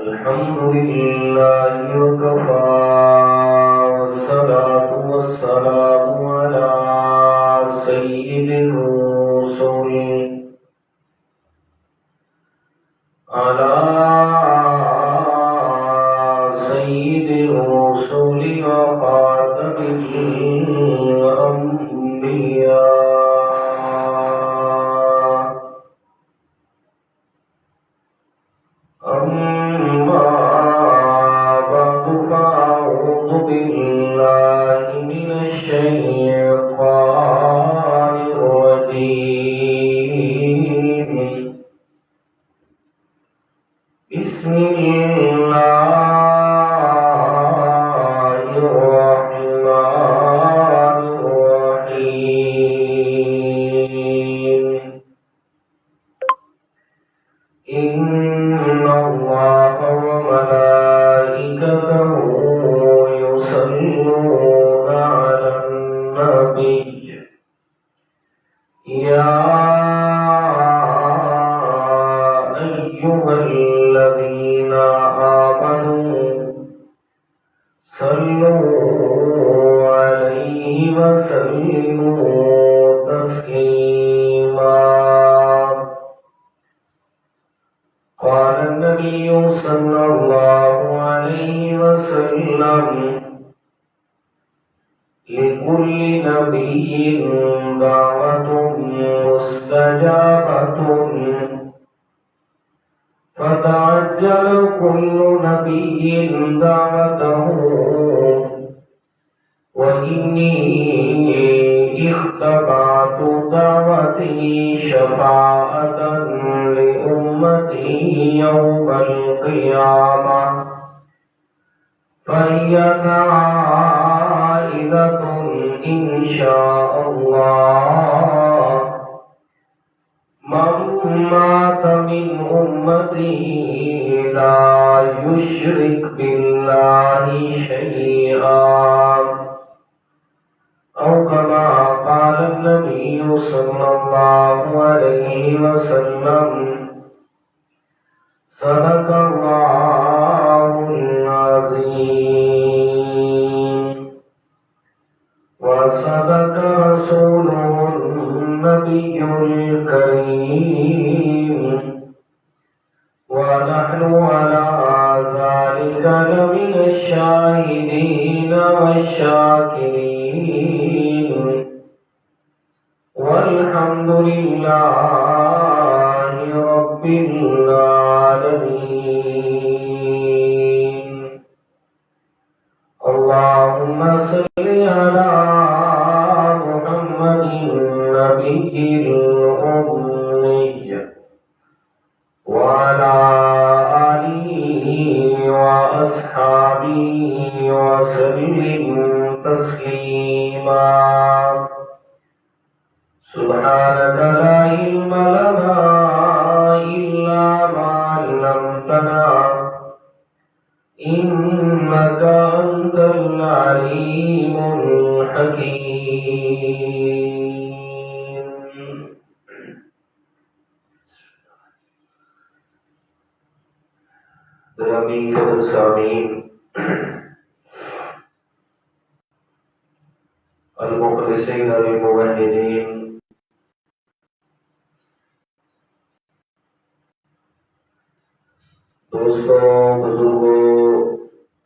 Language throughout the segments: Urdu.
الحمد لله وكفى والصلاة والسلام على سيد الرسل وخاتم الأنبياء. أما بعد فأعوذ بالله من الشيطان الرجيم. بسم الله الرحمن الرحيم. إن الله وملائكته يصلون على النبي يا أيها الذين آمنوا صلوا عليه وسلموا تسليما. قال النبي صلى الله عليه وسلم: لكل نبي دعوة مستجابة، فتعجل كل نبي دعوته، وإني اختبأت دعوتي شفاعة لأمتي يوم القيامة، فهي نائلة إن شاء الله. من مات من أمتي لا يشرك بالله شيئا، أو كما قال النبي صلى الله عليه وسلم: صدق الله العظيم، وصدق رسوله النبي الكريم، ونحن على ذلك لمن الشاهدين والشاكرين، والحمد لله رب العالمين. اللهم صل على محمد النبي الأمي وعلى آله وأصحابه وسلم تسليما. سبحانك لا علم لنا إلا ما علمتنا، إنك أنت العليم الحكيم. گرامی قدر سامعین، المخلصین الموحدین، دوستوں، بزرگوں،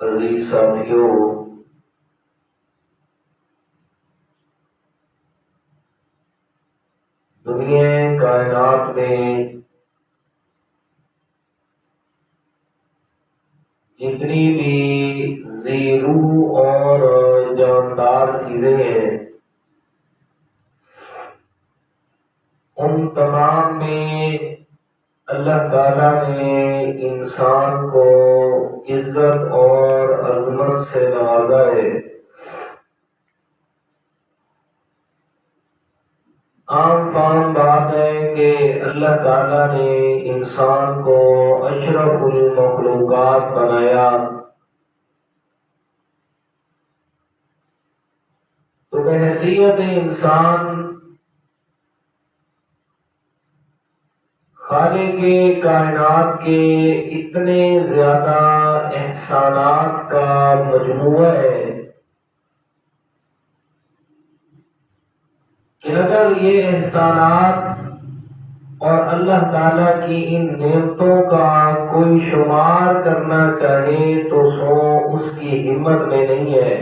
عزیز ساتھیوں، دنیا کائنات میں جتنی بھی ذی روح اور جاندار چیزیں ہیں، ان تمام میں اللہ تعالیٰ نے انسان کو عزت اور عظمت سے نوازا ہے۔ عام فہم بات ہے کہ اللہ تعالیٰ نے انسان کو اشرف المخلوقات بنایا، تو بحیثیت انسان خالق کائنات کے اتنے زیادہ احسانات کا مجموعہ ہے کہ اگر یہ احسانات اور اللہ تعالیٰ کی ان نعمتوں کا کوئی شمار کرنا چاہے تو سو اس کی ہمت میں نہیں ہے.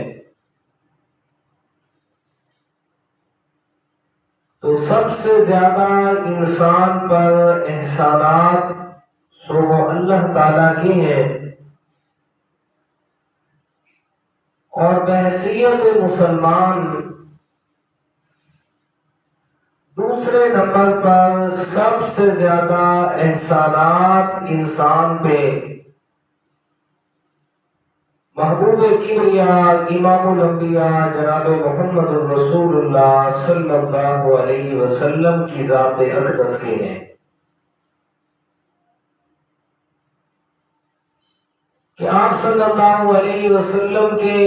تو سب سے زیادہ انسان پر احسانات سو وہ اللہ تعالیٰ کے ہیں. اور بحیثیت مسلمان دوسرے نمبر پر سب سے زیادہ احسانات انسان پہ محبوب کبریا امام الانبیاء جناب محمد الرسول اللہ صلی اللہ علیہ وسلم کی ذات اقدس کے ہیں کہ آپ صلی اللہ علیہ وسلم کے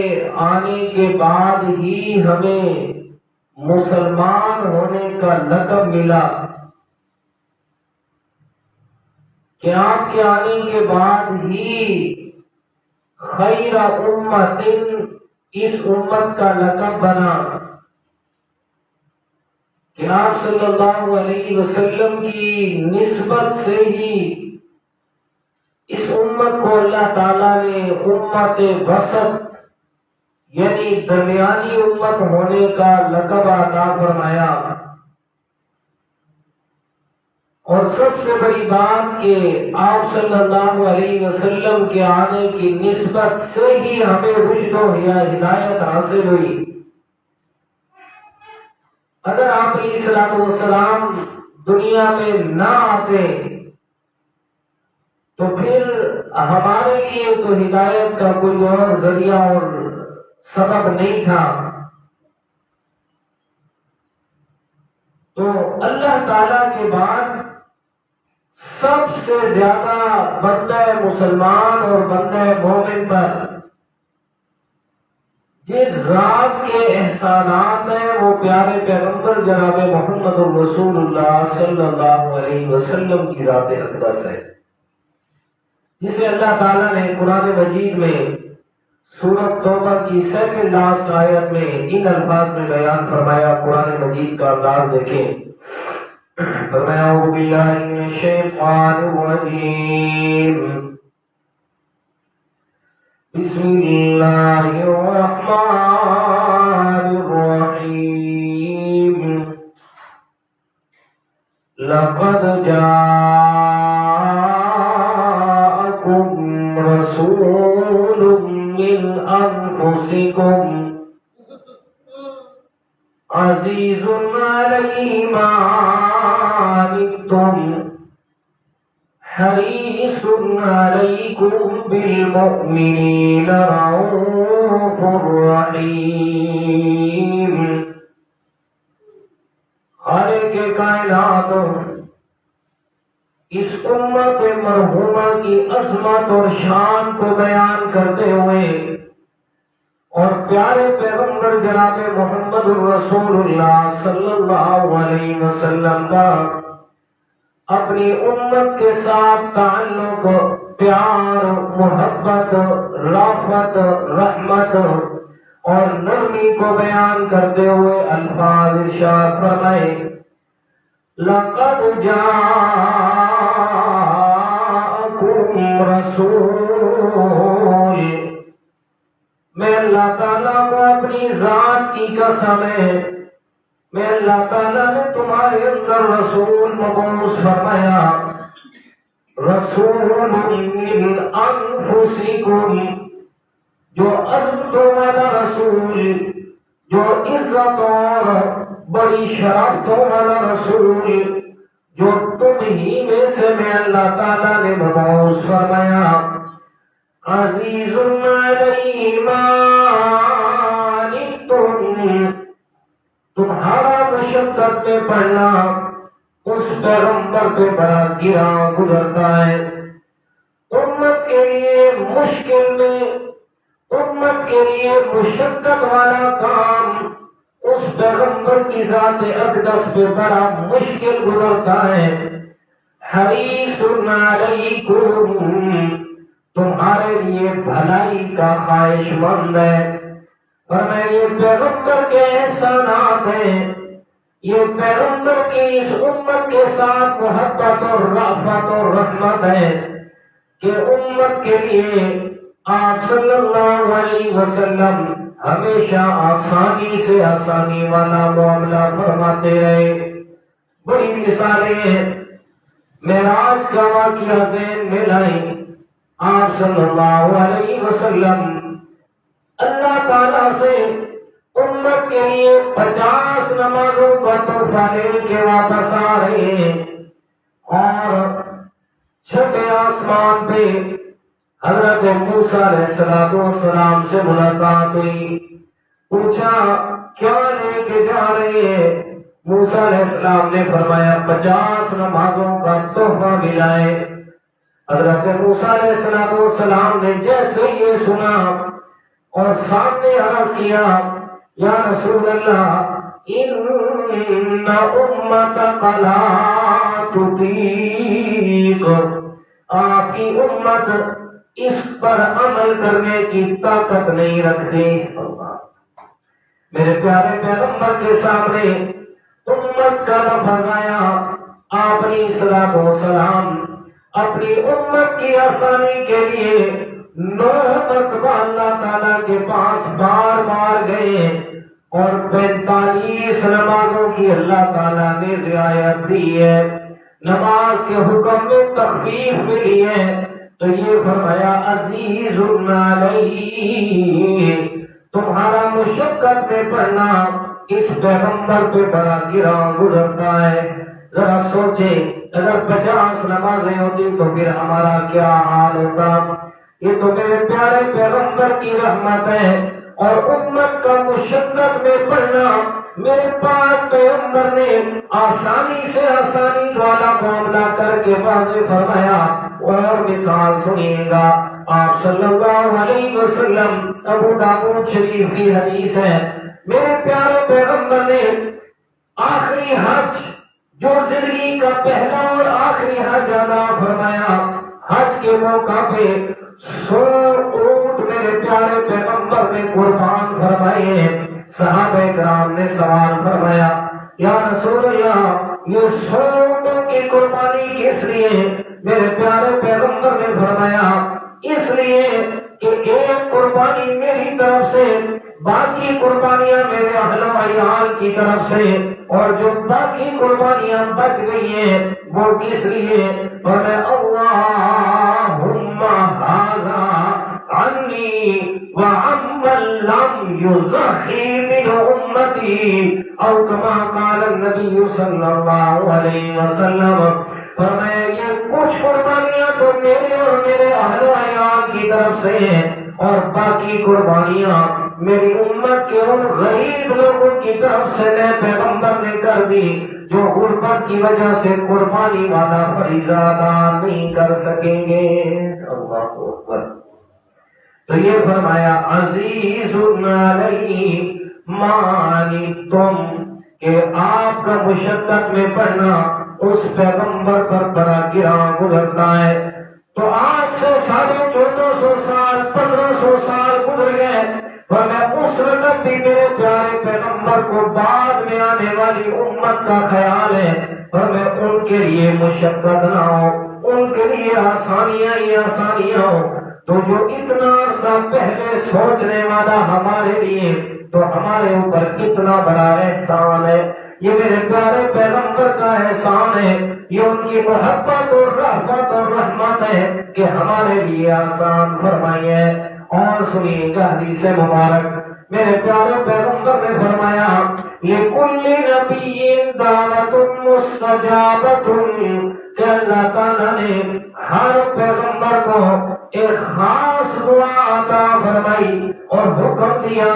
آنے کے بعد ہی ہمیں مسلمان ہونے کا لقب ملا کہ آپ کے آنے کے بعد ہی خیر امت اس امت کا لقب بنا کہ آپ صلی اللہ علیہ وسلم کی نسبت سے ہی اس امت کو اللہ تعالیٰ نے امت وسط یعنی درمیانی امت ہونے کا لقب عطا فرمایا. اور سب سے بڑی بات کہ آپ صلی اللہ علیہ وسلم کے آنے کی نسبت سے ہی ہمیں رشد و ہدایت حاصل ہوئی. اگر آپ علیہ الصلوۃ والسلام دنیا میں نہ آتے تو پھر ہمارے لیے تو ہدایت کا کوئی اور ذریعہ اور سبب نہیں تھا. تو اللہ تعالی کے بعد سب سے زیادہ بندہ مسلمان اور بندہ مومن پر جس ذات کے احسانات ہیں وہ پیارے پیغمبر جناب محمد الرسول اللہ صلی اللہ علیہ وسلم کی ذات اقدس ہے جسے اللہ تعالیٰ نے قرآن مجید میں سورۃ توبہ کی سیکنڈ لاسٹ آیت میں ان الفاظ میں بیان فرمایا. قرآن مجید کا انداز دیکھیں. فرمایا اعوذ باللہ من الشیطان الرجیم بسم اللہ الرحمن الرحیم لقد جاءکم رسول من انفسکم عزیز علیہ ما عنتم حریص علیکم بالمؤمنین رؤوف رحیم. خالق کائنات اس امت مرحومہ کی عظمت اور شان کو بیان کرتے ہوئے اور پیارے پیغمبر جناب محمد الرسول اللہ صلی اللہ علیہ وسلم کا اپنی امت کے ساتھ تعلق پیار محبت رافت رحمت اور نرمی کو بیان کرتے ہوئے الفاظ ارشاد فرمائے لقد جاءکم رسول. میں اللہ تعالیٰ کو اپنی ذات کی قسم ہے میں اللہ تعالیٰ نے تمہارے اندر رسول مبعوث فرمایا. رسول من انفسکم جو عظمتوں والا رسول جو عزت اور بڑی شرفتوں والا رسول جو تم ہی میں سے میں اللہ تعالیٰ نے مبعوث فرمایا. عزیز علیہ ما عنتم تمہارا مشقت میں پڑنا اس پیغمبر پہ بڑا گرا گزرتا ہے. امت کے لیے مشکل میں امت کے لیے مشقت والا کام اس پیغمبر کی ذات اقدس پہ بڑا مشکل گزرتا ہے. حریص علیکم، تمہارے لیے بھلائی کا خواہش مند ہے۔ فرمایا یہ پیغمبر کے احسانات ہیں، یہ پیغمبر کی اس امت کے ساتھ محبت اور رأفت اور رحمت ہے کہ امت کے لیے آپ صلی اللہ علیہ وسلم ہمیشہ آسانی سے آسانی والا معاملہ فرماتے رہے۔ بڑی مثالیں ہیں، معراج کا واقعہ ذہن میں لائیں۔ آپ صلی اللہ علیہ وسلم اللہ تعالیٰ سے امت کے لیے 50 نمازوں کا تحفہ لے کے واپس آ رہے ہیں، اور چھٹے آسمان پہ حضرت موسیٰ علیہ السلام سے ملاقات ہوئی۔ پوچھا کیا لے کے جا رہے ہیں؟ موسیٰ علیہ السلام نے فرمایا 50 نمازوں کا تحفہ ملائے۔ حضرت موسیٰ علیہ السلام نے جیسے یہ سنا اور سامنے عرض کیا یا رسول اللہ ان امتک لا تطیق، آپ کی امت اس پر عمل کرنے کی طاقت نہیں رکھتی۔ میرے پیارے پیغمبر کے سامنے امت کا لفظ آیا، آپ علیہ الصلوۃ والسلام اپنی امت کی آسانی کے لیے 9 مرتبہ اللہ تعالیٰ کے پاس بار بار گئے، اور 45 نمازوں کی اللہ تعالیٰ نے رعایت دی ہے۔ نماز کے حکم میں تخفیف ملی ہے، تو یہ فرمایا عزیز علیہ، تمہارا مشقت میں پڑھنا اس پیغمبر پہ بڑا گراں گزرتا ہے۔ ذرا سوچیں اگر 50 نمازیں ہوتی تو پھر ہمارا کیا حال ہوتا۔ یہ تو میرے پیارے پیغمبر کی رحمت ہے، اور امت کا مشقت میں پڑھنا میرے پاک پیغمبر نے آسانی سے آسانی والا معاملہ کر کے واضح فرمایا۔ اور مثال سنیے گا، آپ صلی اللہ علیہ وسلم، ابو داؤد شریف کی حدیث ہے، میرے پیارے پیغمبر نے آخری حج جو زندگی کا پہلا اور آخری حج ادا فرمایا، حج کے موقع پہ 100 اونٹ میرے پیارے پیغمبر نے قربان فرمائے۔ صحابہ کرام نے سوال فرمایا یا رسول اللہ یہ 100 اونٹوں کی قربانی کس لیے؟ میرے پیارے پیغمبر نے فرمایا اس لیے کہ ایک قربانی میری طرف سے، باقی قربانیاں میرے اہل و عیال کی طرف سے، اور جو باقی قربانیاں بچ گئی ہیں وہ کس لیے؟ اور میں اللہم ھذا عنی وعمن لم یضحی من امتی، او کما قال النبی صلی اللہ علیہ وسلم۔ فرمایا یہ کچھ قربانیاں تو میرے اور میرے اہل و عیال کی طرف سے ہیں، اور باقی قربانیاں میری امت کے ان غریب لوگوں کی طرف سے میں پیغمبر نے کر دی جو غربت کی وجہ سے قربانی والا فریضہ ادا نہیں کر سکیں گے۔ اللہ اکبر۔ تو یہ فرمایا عزیز علیہ ما عنتم، کہ آپ کا مشقت میں پڑھنا اس پیغمبر پر بڑا گراں گزرتا ہے۔ تو آج سے 1450 سال 1500 سال گزر گئے، اور میں اس وقت بھی میرے پیارے پیغمبر کو بعد میں آنے والی امت کا خیال ہے، اور میں ان کے لیے مشقت نہ ہو، ان کے لیے آسانیاں ہی آسانیاں ہو۔ تو جو اتنا عرصہ پہلے سوچنے والا ہمارے لیے، تو ہمارے اوپر کتنا بڑا احسان ہے۔ یہ میرے پیارے پیغمبر کا احسان ہے، یہ ان کی محبت اور رحمت اور رحمت ہے کہ ہمارے لیے آسان فرمائی ہے۔ اور سنیے گا حدیث مبارک، میرے پیارے پیغمبر نے فرمایا لِكُلِّ نَبِيٍّ دَعْوَةٌ مُسْتَجَابَةٌ، کہ اللہ تعالیٰ نے ہر پیغمبر کو ایک خاص دعا عطا فرمائی اور حکم دیا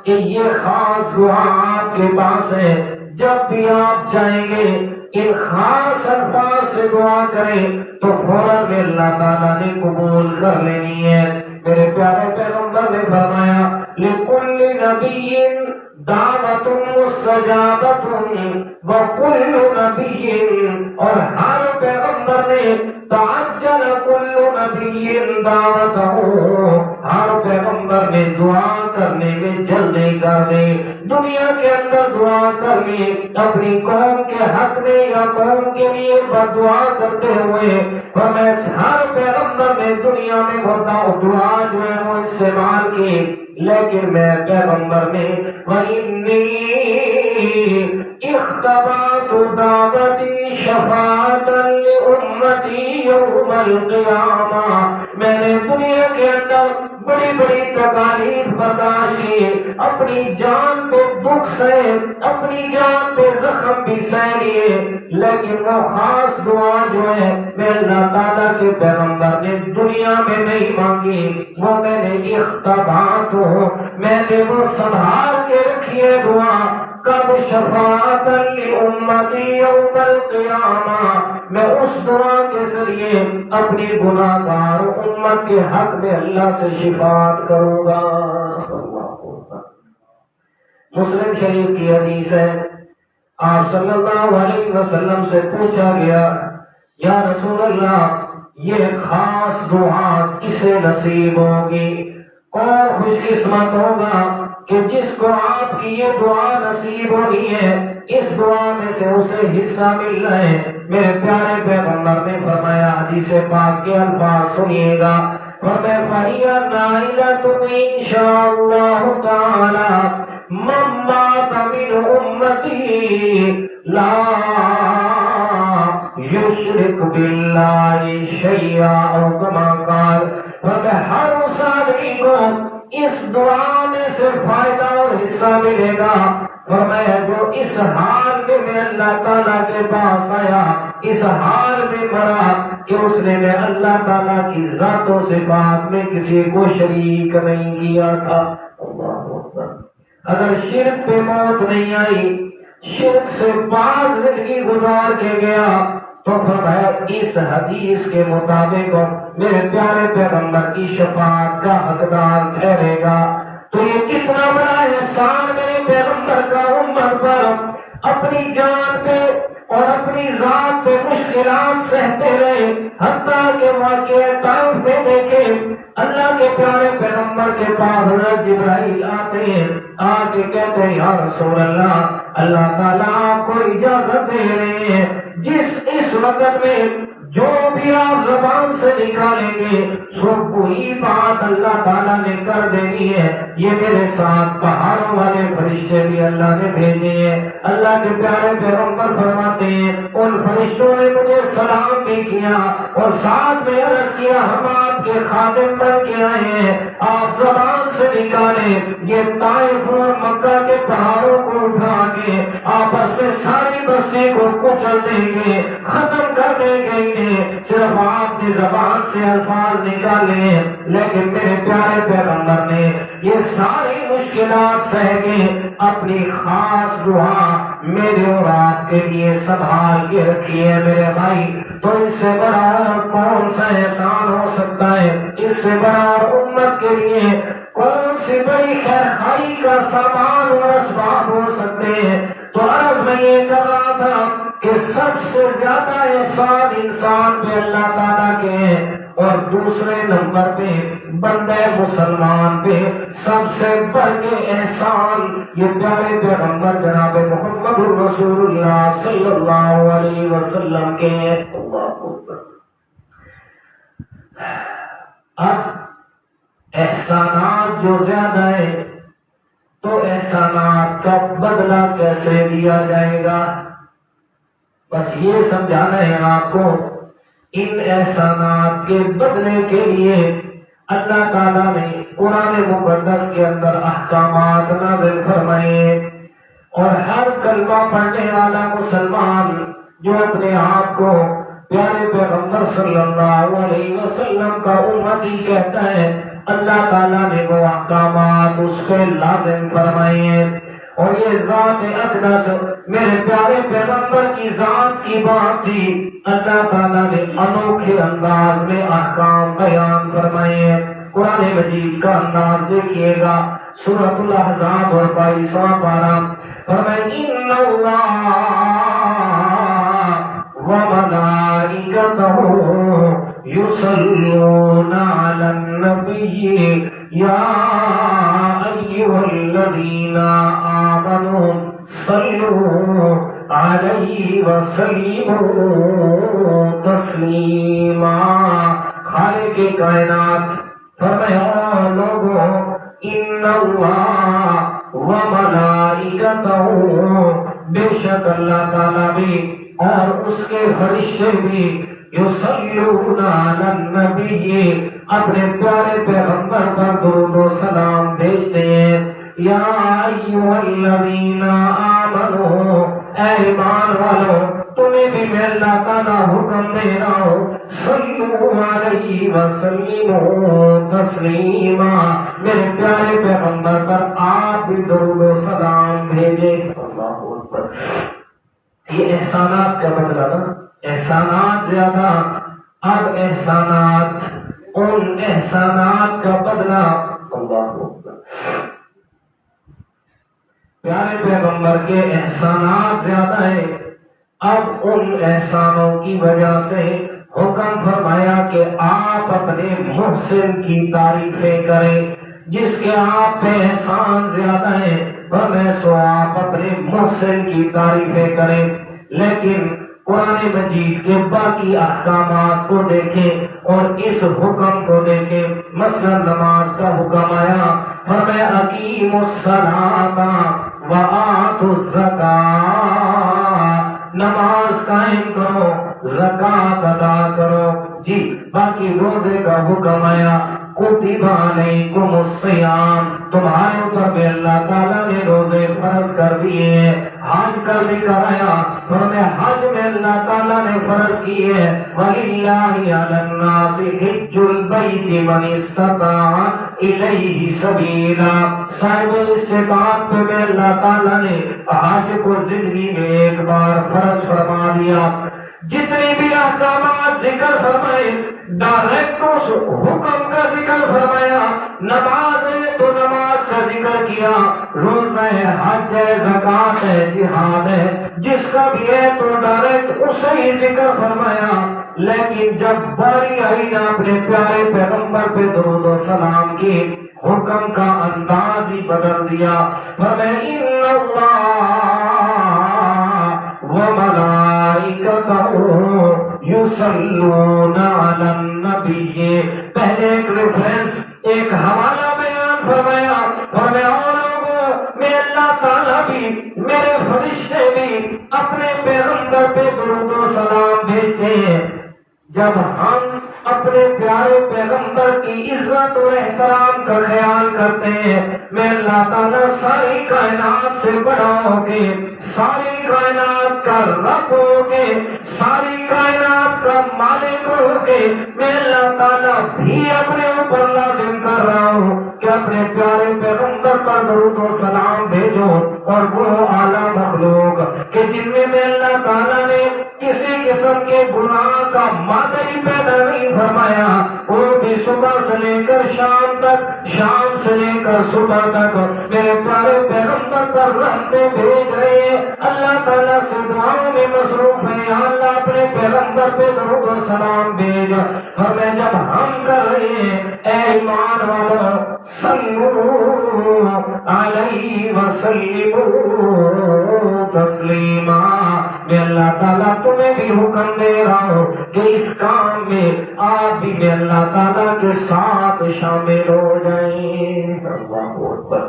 کہ یہ خاص دعا آپ کے پاس ہے، جب بھی آپ چاہیں گے ان خاص الفاظ سے دعا کریں تو فوراً میں اللہ تعالیٰ نے قبول کر لینی ہے۔ میرے پیارے پیغمبر نے فرمایا لِكُلِّ نَبِيٍّ دعوت مستجابت وکل نبی، اور ہر پیغمبر نے تعجل کل نبی دعوتہ، ہر پیغمبر نے دعا کرنے میں جلدی کر دی، دنیا کے اندر دعا کرنی اپنی قوم کے حق میں یا قوم کے لیے بدعا کرتے ہوئے، اور میں ہر پیغمبر نے دنیا میں دعا جو ہے وہ استعمال کی، لیکن میں پیغمبر نے وَإِنِّي اِخْتَبَعْتُ دَعْوَتِي شَفَاعَةً لِأُمَّتِي يَوْمَ الْقِيَامَةِ، میں نے دنیا کے اندر بڑی بڑی تکالیف برداشت کی، اپنی جان پہ دکھ سہے، اپنی جان پہ زخم بھی سہ لیے، لیکن وہ خاص دعا جو ہے میں اللہ تعالیٰ کے پیغمبر نے دنیا میں نہیں مانگی، وہ میں نے اختبات ہو، میں نے وہ سنبھال کے رکھی ہے دعا، کب شفاعت لامتی یوم القیامہ، میں اس دعا کے ذریعے اپنی گناہگار امت کے حق میں اللہ سے شفاعت کروں گا۔ مسلم شریف کی حدیث ہے، آپ صلی اللہ علیہ وسلم سے پوچھا گیا یا رسول اللہ یہ خاص دعا کسے نصیب ہوگی، کون خوش قسمت ہوگا کہ جس کو آپ کی یہ دعا نصیب ہونی ہے، اس دعا میں سے اسے حصہ مل رہا ہے۔ میرے پیارے پیغمبر نے فرمایا، حدیث پاک کے الفاظ سنیے گا، فَإِنَّ نَائِلَةٌ إِنْ شَاءَ اللَّهُ تَعَالَى مَنْ مَاتَ مِنْ أُمَّتِي لَا يُشْرِكُ بِاللَّهِ شَيْئًا أو كما قال، ہر اس آدمی کو اس دعا میں سے فائدہ اور حصہ ملے گا، فرمایا جو اس حال میں اللہ تعالیٰ کے پاس آیا، اس حال میں مرا کہ اس نے میں اللہ تعالیٰ کی ذات و صفات میں کسی کو شریک نہیں کیا تھا۔ اللہ اکبر۔ اگر شرک پہ موت نہیں آئی، شرک سے بعد زندگی گزار کے گیا، تو فرمایا اس حدیث کے مطابق میرے پیارے پیغمبر کی شفاعت کا حقدار ٹھہرے گا۔ تو یہ کتنا بڑا احسان میرے پیغمبر کا امت پر، اپنی جان پہ اور اپنی ذات پہ مشکلات سہتے رہے، حتیٰ کہ واقعہ طائف میں دیکھے اللہ کے پیارے پیغمبر کے پاس حضرت جبرائیل آتے ہیں، آ کے کہتے ہیں یا رسول اللہ، اللہ تعالیٰ آپ کو اجازت دے رہے ہیں، اس وقت میں جو بھی آپ زبان سے نکالیں گے سو وہی بات اللہ تعالیٰ نے کر دینی ہے۔ یہ میرے ساتھ پہاڑوں والے فرشتے بھی اللہ نے بھیجے ہیں۔ اللہ کے پیارے پیغمبر فرماتے ہیں ان فرشتوں نے مجھے سلام بھی کیا اور ساتھ میں عرض کیا ہم آپ کے خادم بن کے آئے ہیں، آپ زبان سے نکالیں، یہ طائف اور مکہ کے پہاڑوں کو اٹھا کے آپس میں ساری بستی کو کچل دیں گے، ختم کر دیں گے، صرف آپ کی زبان سے الفاظ نکالے، لیکن میرے پیارے پیغمبر نے یہ ساری مشکلات سہ کے اپنی خاص دعا میرے اور آپ کے لیے سنبھال کے رکھی ہے۔ میرے بھائی، تو اس سے بڑا کون سا احسان ہو سکتا ہے؟ اس سے بڑا امت کے لیے کون سی بڑی خیرخواہی کا سامان اور اسباب ہو سکتے ہیں؟ تو عرض میں یہ کر رہا تھا کہ سب سے زیادہ احسان انسان پہ اللہ تعالیٰ کے ہیں، اور دوسرے نمبر پہ بندہ مسلمان پہ سب سے بڑھ کے احسان یہ پیارے پیغمبر جناب محمد رسول اللہ صلی اللہ علیہ وسلم کے ہیں۔ اب احسانات جو زیادہ ہے تو احسانات کا بدلہ کیسے دیا جائے گا؟ بس یہ سمجھانا ہے آپ کو، ان احسانات کے بدلے کے لیے اللہ تعالیٰ نے قرآن مقدس کے اندر احکامات نازل فرمائے، اور ہر کلمہ پڑھنے والا مسلمان جو اپنے آپ کو پیارے پیغمبر صلی اللہ علیہ وسلم کا امتی کہتا ہے، اللہ تعالیٰ نے وہ احکامات اس پہ لازم فرمائے ہیں۔ اور یہ ذات اقدس میرے پیارے پیغمبر کی ذات کی بات تھی، اللہ تعالیٰ نے انوکھے انداز میں احکام بیان فرمائے ہیں۔ قرآن مجید کا انداز دیکھیے گا، سورۃ الاحزاب اور 22واں پارہ، فرمایا ان اللہ وملائکتہ یصلون علی النبی یا ایھا الذین آمنوا صلوا علیہ وسلموا تسلیما۔ خالق کائنات فرمایا لوگوں ان اللہ و ملائکتہ، بے شک اللہ تعالیٰ بھی اور اس کے فرشتے بھی، یصلون علی النبی، اپنے پیارے پیغمبر پر درود و سلام بھیجتے ہیں۔ یا ایھا الذین آمنوا، اے ایمان والو تمہیں بھی میں اللہ تعالیٰ حکم دے رہا ہوں، صلو علیہ وسلموا تسلیما، میرے پیارے پیغمبر پر آپ بھی درود و سلام بھیجے۔ اللہ اکبر۔ یہ احسانات کا بدلہ نا، احسانات زیادہ، اب احسانات، ان احسانات کا بدلہ۔ اللہ اکبر۔ پیارے پیغمبر کے احسانات زیادہ ہیں، اب ان احسانوں کی وجہ سے حکم فرمایا کہ آپ اپنے محسن کی تعریفیں کریں، جس کے آپ پہ احسان زیادہ ہیں سو آپ اپنے محسن کی تعریفیں کریں۔ لیکن قرآن مجید کے باقی احکامات کو دیکھیں اور اس حکم کو دیکھیں، مثلا نماز کا حکم آیا، فرمایا اقیموا الصلاۃ وآتوا الزکاۃ، نماز قائم کرو، زکات ادا کرو۔ جی باقی روزے کا حکم آیا، کتب علیکم الصیام، تمہارے اوپر بھی اللہ تعالیٰ نے روزے فرض کر دیے ہیں۔ حج کا ذکر آیا، فرمایا حج میں اللہ تعالیٰ نے فرض کیے ہیں، وَلِلَّهِ عَلَى النَّاسِ حِجُّ الْبَيْتِ مَنِ اسْتَطَاعَ إِلَيْهِ سَبِيلًا، صاحب استطاعت پہ بھی اللہ تعالیٰ نے حج کو زندگی میں ایک بار فرض فرما دیا۔ جتنے بھی احکامات ذکر فرمائے، ڈائریکٹ اس حکم کا ذکر فرمایا، نماز ہے تو نماز کا ذکر کیا، روزہ ہے، حج ہے، زکات ہے، جہاد ہے، جس کا بھی ہے تو ڈائریکٹ اسے ہی ذکر فرمایا۔ لیکن جب باری آئی نا اپنے پیارے پیغمبر پہ درود و سلام کی، حکم کا انداز ہی بدل دیا، فرمایا ان اللہ وملائکتہ یصلون علی النبی، پہلے ایک ریفرنس، ایک حوالہ بیان فرمایا، فرمایا میں اللہ تعالیٰ بھی، میرے فرشتے بھی اپنے پیغمبر پہ درود و سلام بھیجتے ہیں۔ جب ہم اپنے پیارے پیغمبر کی عزت اور احترام کا خیال کرتے ہیں، میں اللہ تعالیٰ ساری کائنات سے بڑا ہو کے، ساری کائنات کا رب ہو کے، ساری کائنات کا مالک ہو کے، میں اللہ تعالیٰ بھی اپنے اوپر لازم کر رہا ہوں کہ اپنے پیارے پیغمبر پر درود و سلام بھیجو، اور وہ اعلیٰ مخلوق کہ جن میں اللہ تعالیٰ نے کسی قسم کے گناہ کا مادہ ہی پیدا نہیں فرمایا، وہ بھی صبح سے لے کر شام تک، شام سے لے کر صبح تک میرے پیارے پیغمبر پر رحمتیں بھیج رہے ہیں۔ اللہ تعالیٰ سے دعاؤں میں مصروف ہے، یا اللہ اپنے پیغمبر پہ درود و سلام بھیج۔ ہمیں جب ہم کر رہے ہیں، اے ایمان والو صلو علیہ وسلموا تسلیما، میں اللہ تعالیٰ تمہیں بھی حکم دے رہا ہوں کہ اس کام میں آپ بھی میں اللہ تعالیٰ کے ساتھ شامل ہو جائیں۔ اللہ اکبر۔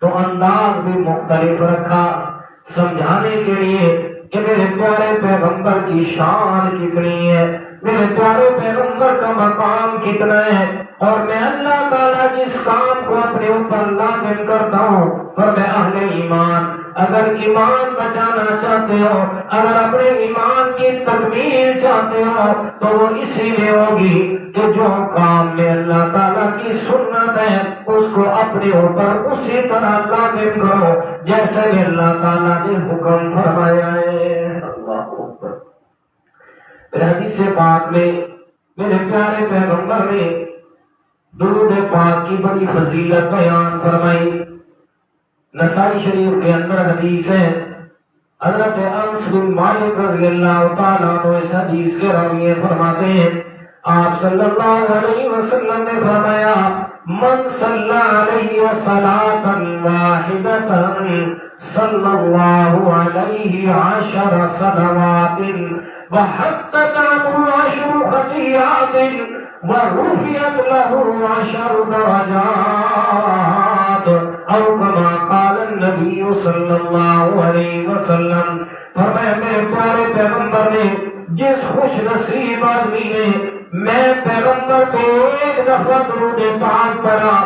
تو انداز بھی مختلف رکھا سمجھانے کے لیے کہ میرے پیارے پیغمبر کی شان کتنی ہے، میرے پیارے پیغمبر کا مقام کتنا ہے، اور میں اللہ تعالیٰ جس کام کو اپنے اوپر لازم کرتا ہوں، اور میں اہل ایمان اگر ایمان بچانا چاہتے ہو، اگر اپنے ایمان کی تکمیل چاہتے ہو، تو وہ اسی میں ہوگی کہ جو کام میں اللہ تعالیٰ کی سنت ہے اس کو اپنے اوپر اسی طرح لازم کرو جیسے میں اللہ تعالیٰ نے حکم فرمایا ہے۔ اللہ اکبر۔ حدیث پاک میں میرے پیارے پیغمبر نے درود پاک کی بڑی فضیلت بیان فرمائی۔ نسائی شریف کے اندر حدیث ہے، حضرت انس بن مالک رضی اللہ تعالیٰ عنہ اس حدیث کے راوی فرماتے ہیں آپ صلی اللہ علیہ وسلم نے فرمایا من صلی علیہ صلاة واحدة صلی اللہ علیہ 10 صلوات وحطت عنہ 10 خطیئات ورفعت له 10 درجات او كما قال النبی صلی اللہ علیہ وسلم۔ فرمایا میرے پیارے پیغمبر نے جس خوش نصیب آدمی نے میں پیغمبر پہ ایک دفعہ درود پاک پڑھا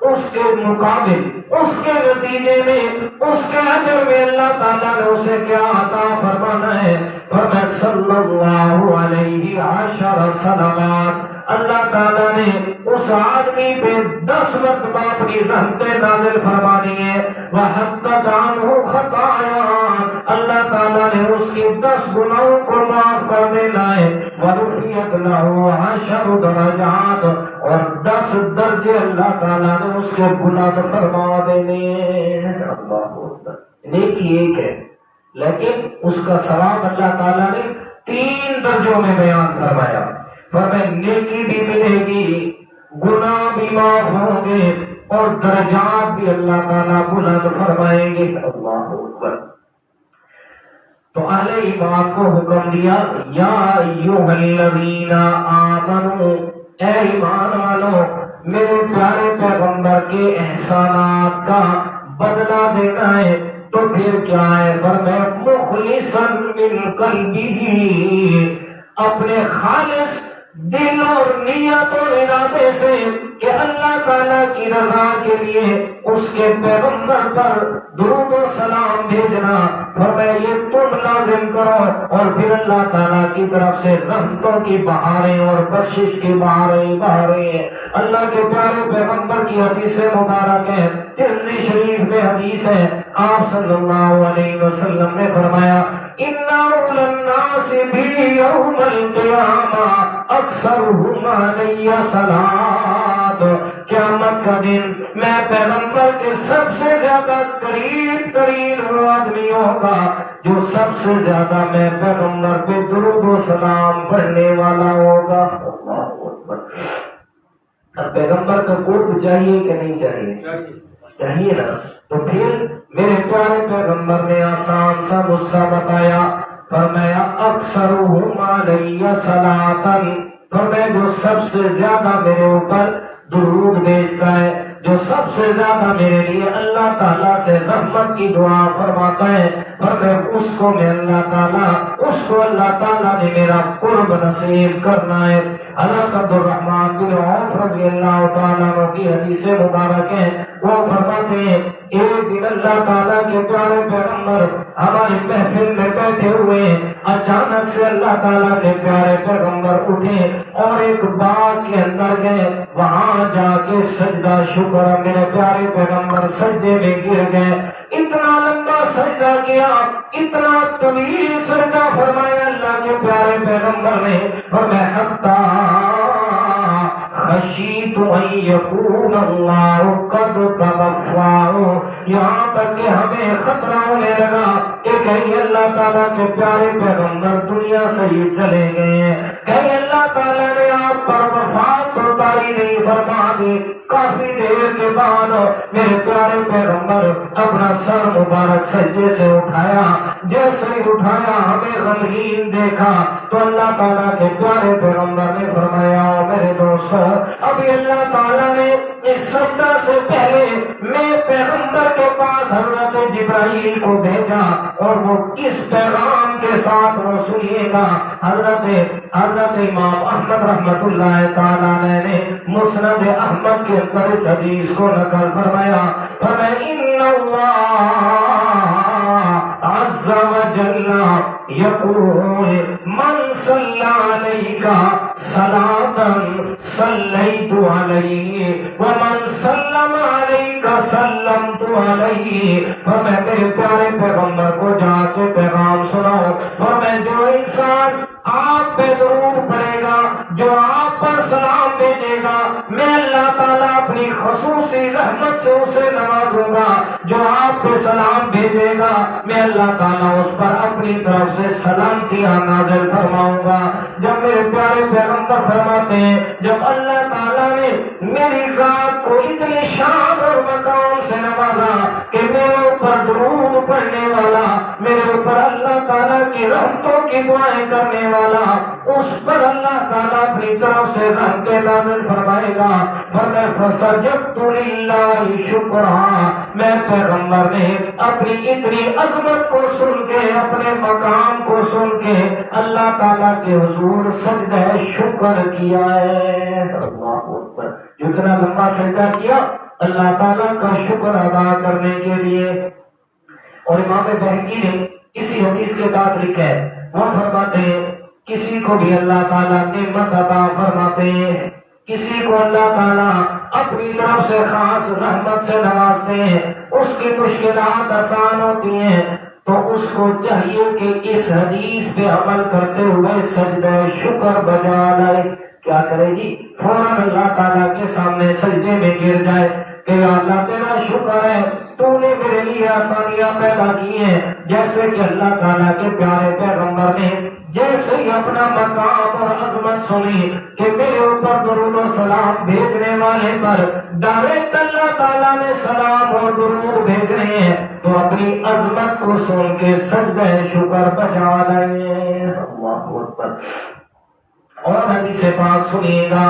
اس کے مقابل اس کے نتیجے میں اس کے اجر میں اللہ تعالیٰ نے اسے کیا عطا فرمانا ہے؟ فرمایا صلی اللہ علیہ 10 صلوات، اللہ تعالیٰ نے اس آدمی پہ 10 مرتبہ اپنی رحمتیں نازل فرمانی ہے۔ وحطت عنہ خطایا، اللہ تعالیٰ نے اس کی 10 گناہوں کو معاف کر دینا ہے۔ ورفعت له 10 درجات، اور 10 درجے اللہ تعالیٰ نے اس کے بلند فرما دینے ہیں۔ اللہ اکبر۔ نیکی ایک ہے لیکن اس کا ثواب اللہ تعالیٰ نے 3 درجوں میں بیان فرمایا۔ فرمایا نیکی بھی ملے گی، گناہ بھی معاف ہوں گے، اور درجات بھی اللہ تعالیٰ بلند فرمائیں گے۔ اللہ اکبر۔ تو اہل ایمان کو حکم دیا یا ایھا الذین آمنوا، اے ایمان والو میرے پیارے پیغمبر کے احسانات کا بدلہ دینا ہے تو پھر کیا ہے؟ فرمایا مخلصا من قلبہ، اپنے خالص دل اور نیت اور ارادے سے کہ اللہ تعالیٰ کی رضا کے لیے اس کے پیغمبر پر درود و سلام بھیجنا۔ فرمایا یہ تم لازم کرو اور پھر اللہ تعالیٰ کی طرف سے رحمتوں کی بہاریں اور بخشش کی بہاریں اللہ کے پیارے پیغمبر کی حدیث مبارک ہے، ترمذی شریف میں حدیث ہے، آپ صلی اللہ علیہ وسلم نے فرمایا ان اول الناس بی یوم القیامہ اکثرہم علی صلاۃ، قیامت کا دن میں پیغمبر کے سب سے زیادہ قریب ترین وہ آدمی ہوگا جو سب سے زیادہ میں پیغمبر پہ درود و سلام پڑھنے والا ہوگا۔ اللہ اکبر۔ اب پیغمبر کا قرب چاہیے کہ نہیں چاہیے؟ چاہیے نا۔ تو پھر میرے پیارے پیغمبر نے آسان سا نسخہ بتایا، فرمایا اکثرہم علی صلاۃ، فرمایا جو سب سے زیادہ میرے اوپر درود بھیجتا ہے، جو سب سے زیادہ میرے لیے اللہ تعالیٰ سے رحمت کی دعا فرماتا ہے، فرمایا اس کو اللہ تعالیٰ نے میرا قرب نصیب کرنا ہے۔ حضرت عبدالرحمن بن عوف رضی اللہ تعالیٰ عنہ کی حدیث مبارک ہے، وہ فرماتے ہیں ایک دن اللہ تعالیٰ کے پیارے پیغمبر ہماری محفل میں بیٹھے ہوئے ہیں، اچانک سے اللہ تعالیٰ کے پیارے پیغمبر اٹھے اور ایک باغ کے اندر گئے، وہاں جا کے سجدہ شکر، میرے پیارے پیغمبر سجدے میں گر گئے، اتنا لمبا سجدہ کیا، اتنا طویل سجدہ فرمایا اللہ کے پیارے پیغمبر نے، اور میں خشیت ان یکون اللہ قد توفاہ، یہاں تک کہ ہمیں خطرہ ہونے لگا کہ کہیں اللہ تعالیٰ کے پیارے پیغمبر دنیا سے ہی چلے گئے، کہیں اللہ تعالیٰ نے آپ پر وفات تو طاری نہیں فرما دی۔ کافی دیر کے بعد میرے پیارے پیغمبر اپنا سر مبارک سجدے سے اٹھایا، جیسے ہی اٹھایا ہمیں غمگین دیکھا تو اللہ تعالیٰ کے پیارے پیغمبر نے فرمایا میرے دوستو ابھی اللہ تعالیٰ نے اس سجدہ سے پہلے میں پیغمبر کے پاس حضرت جبرائیل کو بھیجا، اور وہ کس پیغام کے ساتھ وہ سنیے گا۔ حضرت امام احمد رحمت اللہ تعالیٰ نے مسند احمد کے اندر اس حدیث کو نقل فرمایا، ان اللہ عز وجل یقول من صلی علیک صلاة صلیت علیہ ومن سلم علیک سلمت علیہ۔ فرمایا میرے پیارے پیغمبر کو جا کے پیغام سناؤ، فرمایا جو انسان آپ پہ درود پڑے گا جو آپ پر سلام بھیجے گا میں اللہ تعالیٰ اپنی خصوصی رحمت سے اسے نوازوں گا، جو آپ پہ سلام بھیجے گا میں اللہ تعالیٰ اس پر اپنی طرف سے سلامتیاں نازل فرماؤں گا۔ جب میرے پیارے پیغمبر فرماتے ہیں جب اللہ تعالیٰ نے میری ذات کو اتنی شان اور مقام سے نوازا کہ میرے اوپر درود پڑھنے والا، میرے اوپر اللہ تعالیٰ کی رحمتوں کی دعائیں کرنے والا، اس پر اللہ تعالیٰ اپنی طرف سے رحمتیں نازل فرمائے گا۔ فرمایا فسجدت للہ شکرا، میں پیغمبر نے اپنی اتنی عظمت کو سن کے، اپنے مقام کو سن کے اللہ تعالیٰ کے حضور سجدہ شکر کیا ہے۔ اللہ اکبر، جتنا لمبا سجدہ کیا اللہ تعالیٰ کا شکر ادا کرنے کے لیے۔ اور امام بہقی نے اسی حدیث کے بعد لکھا ہے، وہ فرماتے ہیں کسی کو بھی اللہ تعالیٰ نعمت عطا فرماتے ہیں، کسی کو اللہ تعالیٰ اپنی طرف سے خاص رحمت سے نوازتے ہیں، اس کی مشکلات آسان ہوتی ہیں تو اس کو چاہیے کہ اس حدیث پہ عمل کرتے ہوئے سجدہ شکر بجا لائے۔ کیا کرے جی؟ فوراً اللہ تعالیٰ کے سامنے سجدے میں گر جائے کہ اللہ تیرا شکر ہے تو نے میرے لیے آسانیاں پیدا کی ہیں، جیسے کہ اللہ تعالیٰ کے پیارے پیغمبر نے جیسے ہی اپنا مقام اور عظمت سنی کہ میرے اوپر درود و سلام بھیجنے والے پر ڈائریکٹ اللہ تعالیٰ نے سلام اور درود بھیجنے ہیں تو اپنی عظمت کو سن کے سجدہ شکر بجا لائے۔ اللہ اکبر۔ اور حدیث پاک سنیے گا،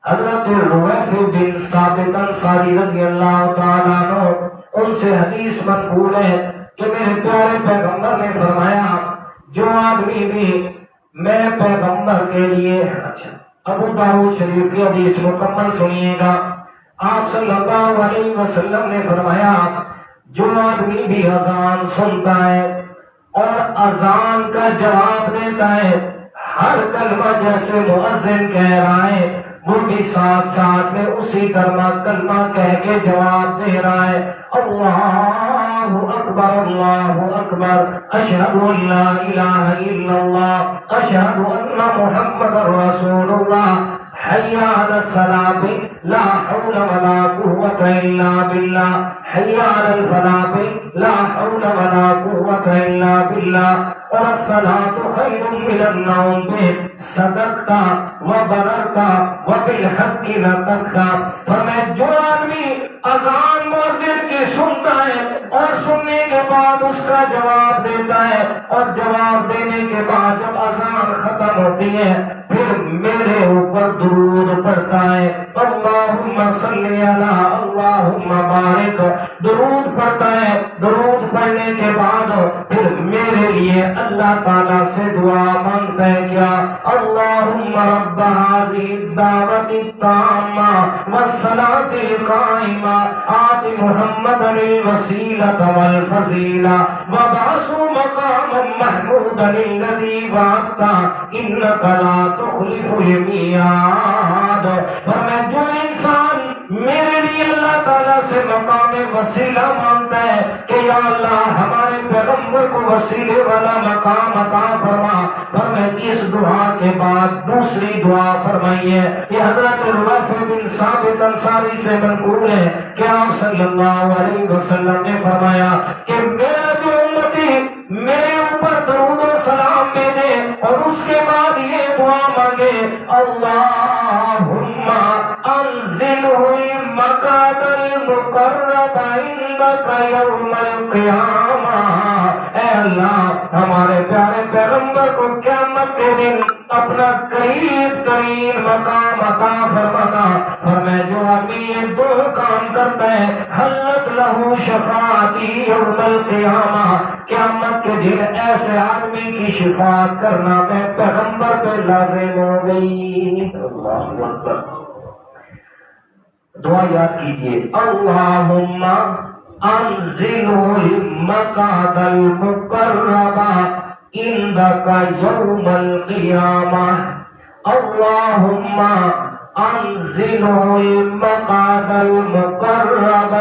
حضرت رویفع بن ثابت انصاری رضی اللہ تعالیٰ عنہ ان سے حدیث منقول ہے کہ میرے پیارے پیغمبر نے فرمایا جو آدمی بھی میں پیغمبر کے لیے، اچھا ابو داؤد شریف کی حدیث مکمل سنیے گا، آپ صلی اللہ علیہ وسلم نے فرمایا جو آدمی بھی اذان سنتا ہے اور اذان کا جواب دیتا ہے، ہر کلمہ جیسے مؤذن کہہ رہا ہے وہ بھی ساتھ ساتھ میں اسی کلمہ کہہ کے جواب دے رہا ہے، اللہ اکبر اللہ اکبر، اشہد ان لا الہ الا اللہ، اشہد ان محمد رسول اللہ، حی علی الصلاۃ لا حول ولا قوۃ الا باللہ، حی علی الفلاح لا حول ولا قوۃ الا باللہ، اور الصلاۃ خیر من النوم پہ صدقتا وبررتا وبالحق نطقتا۔ فرمایا جو آدمی اذان مؤذن کی سنتا ہے اور سننے کے بعد اس کا جواب دیتا ہے اور جواب دینے کے بعد جب اذان ختم ہوتی ہے پھر میرے اوپر درود پڑھتا ہے، اللہم صلی علی اللہم بارک، درود پڑھتا ہے، درود پڑھنے کے بعد پھر میرے لیے اللہ تعالیٰ سے دعا مانگتا ہے کیا، اللہم رب هذه الدعوة التامة والصلاة القائمة آت محمد الوسیلة والفضیلہ وابعثه مقاما محمودا الذی وعدته انک لا تخلف المیعاد۔ فرمایا جو انسان میرے لیے اللہ تعالیٰ سے مقام وسیلہ مانگتا ہے کہ یا اللہ ہمارے پیغمبر کو وسیلے والا مقام عطا فرما، فرمایا اس دعا کے بعد دوسری دعا فرمائیے۔ یہ حضرت رویفع بن ثابت انصاری سے منقول ہے کہ آپ صلی اللہ علیہ وسلم نے فرمایا کہ میرا جو امتی میرے اوپر درود و سلام بھیجے اور اس کے بعد یہ دعا مانگے، اللہم انزلہ مقعد المقرب عندک یوم القیامہ، اے اللہ ہمارے پیارے پیغمبر کو قیامت کے دن اپنا قریب ترین مقام عطا فرمانا۔ فرمایا جو آدمی یہ دو کام کرتا ہے حلت لہ شفاعتی یوم القیامہ، قیامت کے دن ایسے آدمی کی شفاعت کرنا میں پیغمبر پہ لازم ہو گئی۔ اللہ اکبر۔ دعا یاد کیجئے، اللہم انزل المقعد المقرب عندک یوم القیامہ، اللہم انزل المقعد المقرب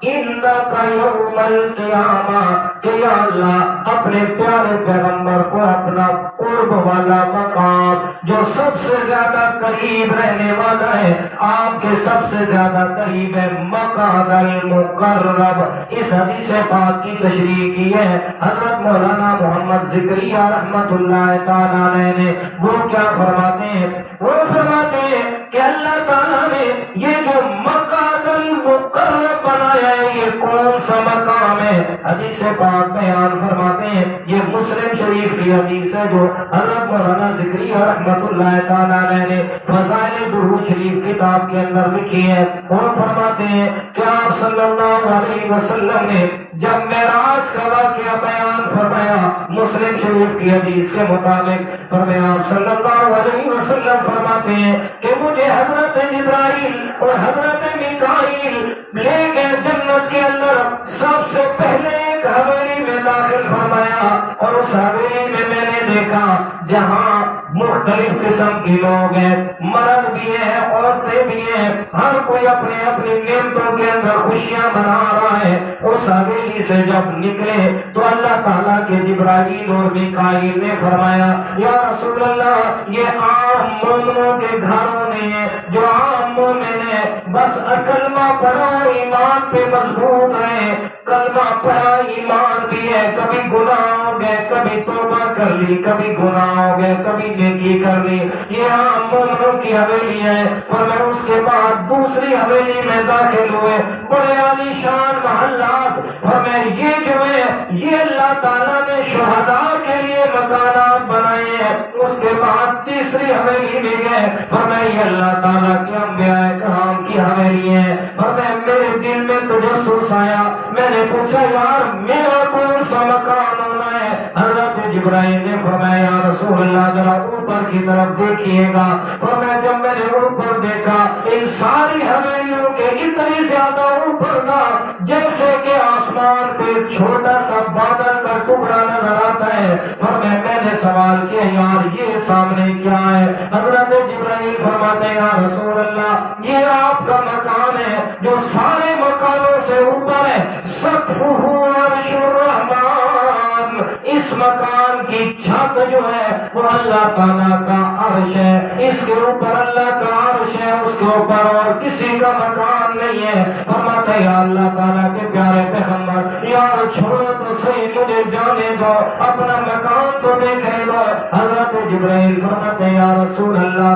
انک یوم القیامہ کہ یا اللہ اپنے پیارے پیغمبر کو اپنا قرب والا مقام جو سب سے زیادہ قریب رہنے والا ہے، آپ کے سب سے زیادہ قریب ہے، مقعد المقرب، اس حدیث پاک کی تشریح کی ہے حضرت مولانا محمد زکریا رحمت اللہ تعالی علیہ نے۔ وہ کیا فرماتے ہیں؟ وہ فرماتے ہیں کہ اللہ تعالیٰ نے یہ جو مقعد المقرب بنایا ہے یہ کون سا مقام ہے؟ حدیث پاک بیان فرماتے ہیں، یہ مسلم شریف کی حدیث ہے جو حضرت مولانا زکریا رحمت اللہ تعالی علیہ نے فضائل درود شریف کتاب کے اندر لکھی ہے۔ اور فرماتے ہیں کہ آپ صلی اللہ علیہ وسلم نے جب معراج کا واقعہ بیان فرمایا، مسلم شریف کی حدیث کے مطابق فرمایا آپ صلی اللہ علیہ وسلم فرماتے ہیں کہ مجھے حضرت جبرائیل اور حضرت میکائیل لے گئے جنت کے اندر، سب سے پہلے ایک حویلی میں داخل فرمایا اور اس حویلی میں میں نے دیکھا جہاں مختلف قسم کے لوگ ہیں، مرد بھی ہیں، عورتیں بھی ہیں، ہر کوئی اپنے اپنی نعمتوں کے اندر خوشیاں منا رہا ہے۔ اس حویلی سے جب نکلے تو اللہ تعالیٰ کے جبرائیل اور میکائیل نے فرمایا یا رسول اللہ یہ عام مومنوں کے گھروں میں جو عام مومن ہے بس کلمہ پڑھا ایمان پہ مضبوط ہے، کلمہ پڑھا ایمان بھی ہے، کبھی گناہ ہو گئے، کبھی توبہ کر لی، کبھی گناہ ہو گئے، کبھی نیکی کر لی، یہ عام مومنوں کی حویلی ہے۔ اور میں اس کے بعد دوسری حویلی میں داخل ہوئے، بڑے عالی شان محلات، اور میں یہ جو ہے یہ اللہ تعالیٰ نے شہداء کے لیے مکانات بنائے ہیں۔ اس کے بعد تیسری حویلی میں گئے، اور میں یہ اللہ تعالیٰ کے انبیاء کرام کی حویلی ہے، اور میرے دل میں تجسس آیا، میں نے پوچھا یار میرا کون سا مکان ہونا ہے؟ حضرت جبرائیل نے فرمایا یا رسول اللہ ذرا اوپر کی طرف دیکھیے گا۔ اور میں نے اوپر دیکھا، ان ساری حویلیوں کے اتنی زیادہ اوپر تھا جیسے کہ آسمان پہ چھوٹا سا بادل کا ٹکڑا نظر آتا ہے۔ اور میں نے سوال کیا یار یہ سامنے کیا ہے؟ حضرت جبرائیل فرماتے ہیں یا رسول اللہ یہ آپ کا مکان ہے جو سارے مکانوں سے اوپر ہے، سقفہ عرش الرحمن، اس مکان کی چھت جو ہے وہ اللہ تعالیٰ کا عرش ہے، اس کے اوپر اللہ کا عرش ہے، اس کے اوپر اور کسی کا مکان نہیں ہے۔ فرماتے ہیں یا اللہ تعالیٰ کے پیارے پیغمبر یار چھوڑو تو صحیح مجھے جانے دو، اپنا مکان تو دیکھنے دو۔ حضرت جبرائیل فرماتے ہیں یا رسول اللہ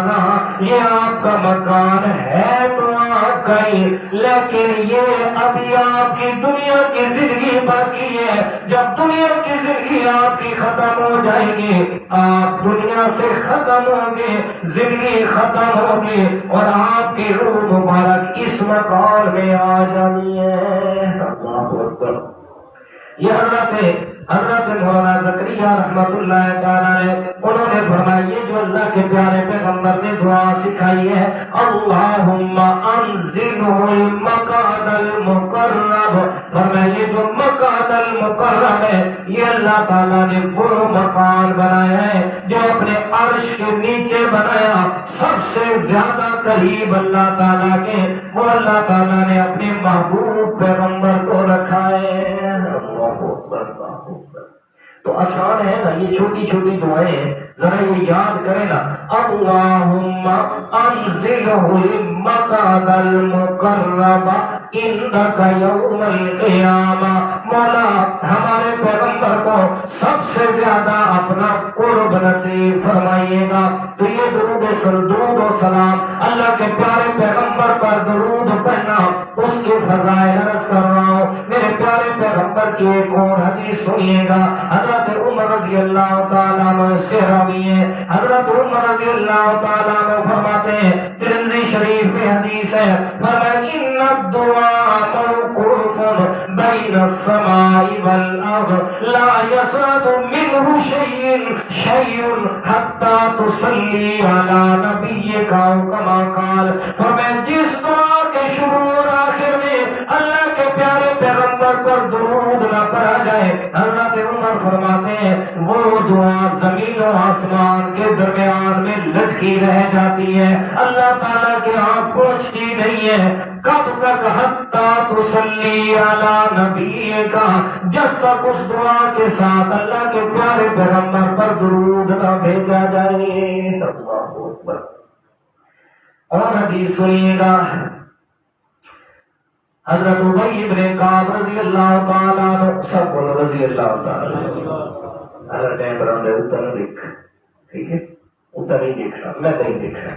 نا یہ آپ کا مکان ہے تو آپ کا ہی، لیکن یہ ابھی آپ کی دنیا کی زندگی باقی ہے، جب دنیا کی زندگی آپ کی ختم ہو جائے گی، آپ دنیا سے ختم ہوں گے، زندگی ختم ہوگی اور آپ کی روح مبارک اس مکان میں آ جانی ہے۔ اللہ اکبر۔ یہ حضرت مولانا زکریا رحمت اللہ تعالی انہوں نے فرمایا یہ جو اللہ کے پیارے پیغمبر نے دعا سکھائی ہے اللہم انزلہ المقعد المقرب، فرمایا یہ جو مقعد المقرب ہے یہ اللہ تعالیٰ نے وہ مکان بنایا ہے جو اپنے عرش کے نیچے بنایا، سب سے زیادہ قریب اللہ تعالیٰ کے وہ اللہ تعالیٰ نے اپنے محبوب پیغمبر کو رکھا ہے۔ تو آسان ہے نا یہ چھوٹی چھوٹی دعائیں ہیں، ذرا یہ یاد کریں نا، اللہم انزلہ المقعد المقرب عندک یوم القیامہ، مولا ہمارے پیغمبر کو سب سے زیادہ اپنا قرب نصیب فرمائیے گا۔ تو یہ درود و سلام اللہ کے پیارے پیغمبر پر درود پڑھنا اس کے فضائل عرض کر رہا ہوں۔ میرے پیارے پیغمبر کی ایک اور حدیث سنیے گا، حضرت عمر رضی اللہ تعالیٰ عنہ اس کے راوی ہیں، حضرت عمر رضی اللہ تعالیٰ عنہ فرماتے ہیں ترمذی شریف میں حدیث ہے، فَإِنَّ الدُّعَاءَ مَوْقُوفٌ بَيْنَ السَّمَاءِ وَالْأَرْضِ لَا يَصْعَدُ مِنْهُ شَيْءٌ حَتَّى تُصَلِّي عَلَى نَبِيِّكَ أَوْ كَمَا قَالَ، فرمایا جس دعا کے شروع اور آخر میں اللہ کے پیارے پیغمبر پیغمبر پر درود نہ پڑھا جائے، حضرت عمر فرماتے ہیں وہ دعا زمین و آسمان کے درمیان میں لٹکی رہ جاتی ہے، اللہ تعالیٰ کے ہاں پہنچتی نہیں ہے۔ کب تک؟ حتیٰ تصلی علی نبی کا، جب تک اس دعا کے ساتھ اللہ کے پیارے پیغمبر پر درود نہ بھیجا جائے۔ اللہ اکبر۔ اور حدیث سنیے گا، حضرت ابی بن کعب رضی اللہ تعالیٰ عنہ، سب بولو رضی اللہ تعالیٰ عنہ۔ اگر ٹائم پر ہم اتنا دیکھ، ٹھیک ہے، اتنا نہیں دیکھ رہا، میں نہیں دیکھ رہا۔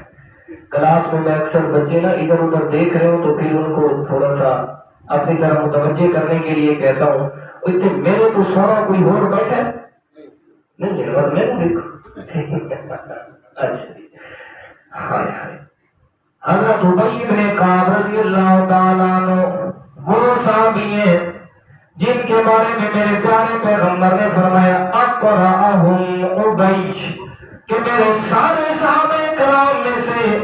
کلاس میں اکثر بچے نا ادھر ادھر دیکھ رہے ہوں تو پھر ان کو تھوڑا سا اپنی طرح متوجہ کرنے کے لیے کہتا ہوں اتنے میرے تو سونا کوئی اور بیٹھا نہیں ہے، اور میں دیکھو۔ اچھا ہائے ہائے۔ حضرت ابی بن کعب رضی اللہ تعالیٰ عنہ وہ صحابی ہیں جن کے بارے میں میرے پیارے پیغمبر نے فرمایا اقرأہم ابی، کہ میرے سارے صحابہ کرام میں سے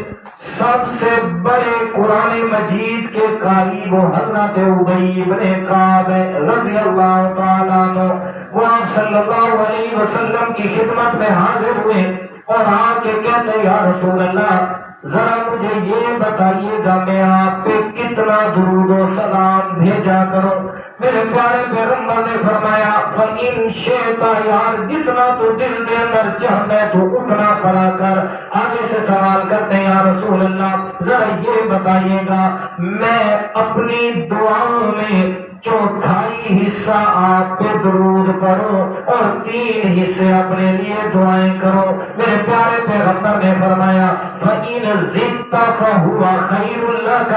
سب سے بڑے قرآن مجید کے قاری وہ حضرت ابی بن کعب رضی اللہ تعالیٰ عنہ۔ وہ آپ صلی اللہ علیہ وسلم کی خدمت میں حاضر ہوئے اور آ کے کہتے یا رسول اللہ ذرا مجھے یہ بتائیے گا میں آپ پہ کتنا درود و سلام بھیجا کروں؟ میرے پیارے پیغمبر نے فرمایا فَإِن شِئْتَ، یار جتنا تو دل دے اندر چاہتا ہے تو اتنا پڑھا کر۔ آگے سے سوال کرتے ہیں یا رسول اللہ ذرا یہ بتائیے گا میں اپنی دعاؤں میں چوتھائی حصہ آپ پہ درود پڑھوں اور 3 حصے اپنے لیے دعائیں کرو؟ میرے پیارے پیغمبر نے فرمایا فَإِنْ زِدْتَ فَهُوَ خَيْرٌ لَكَ،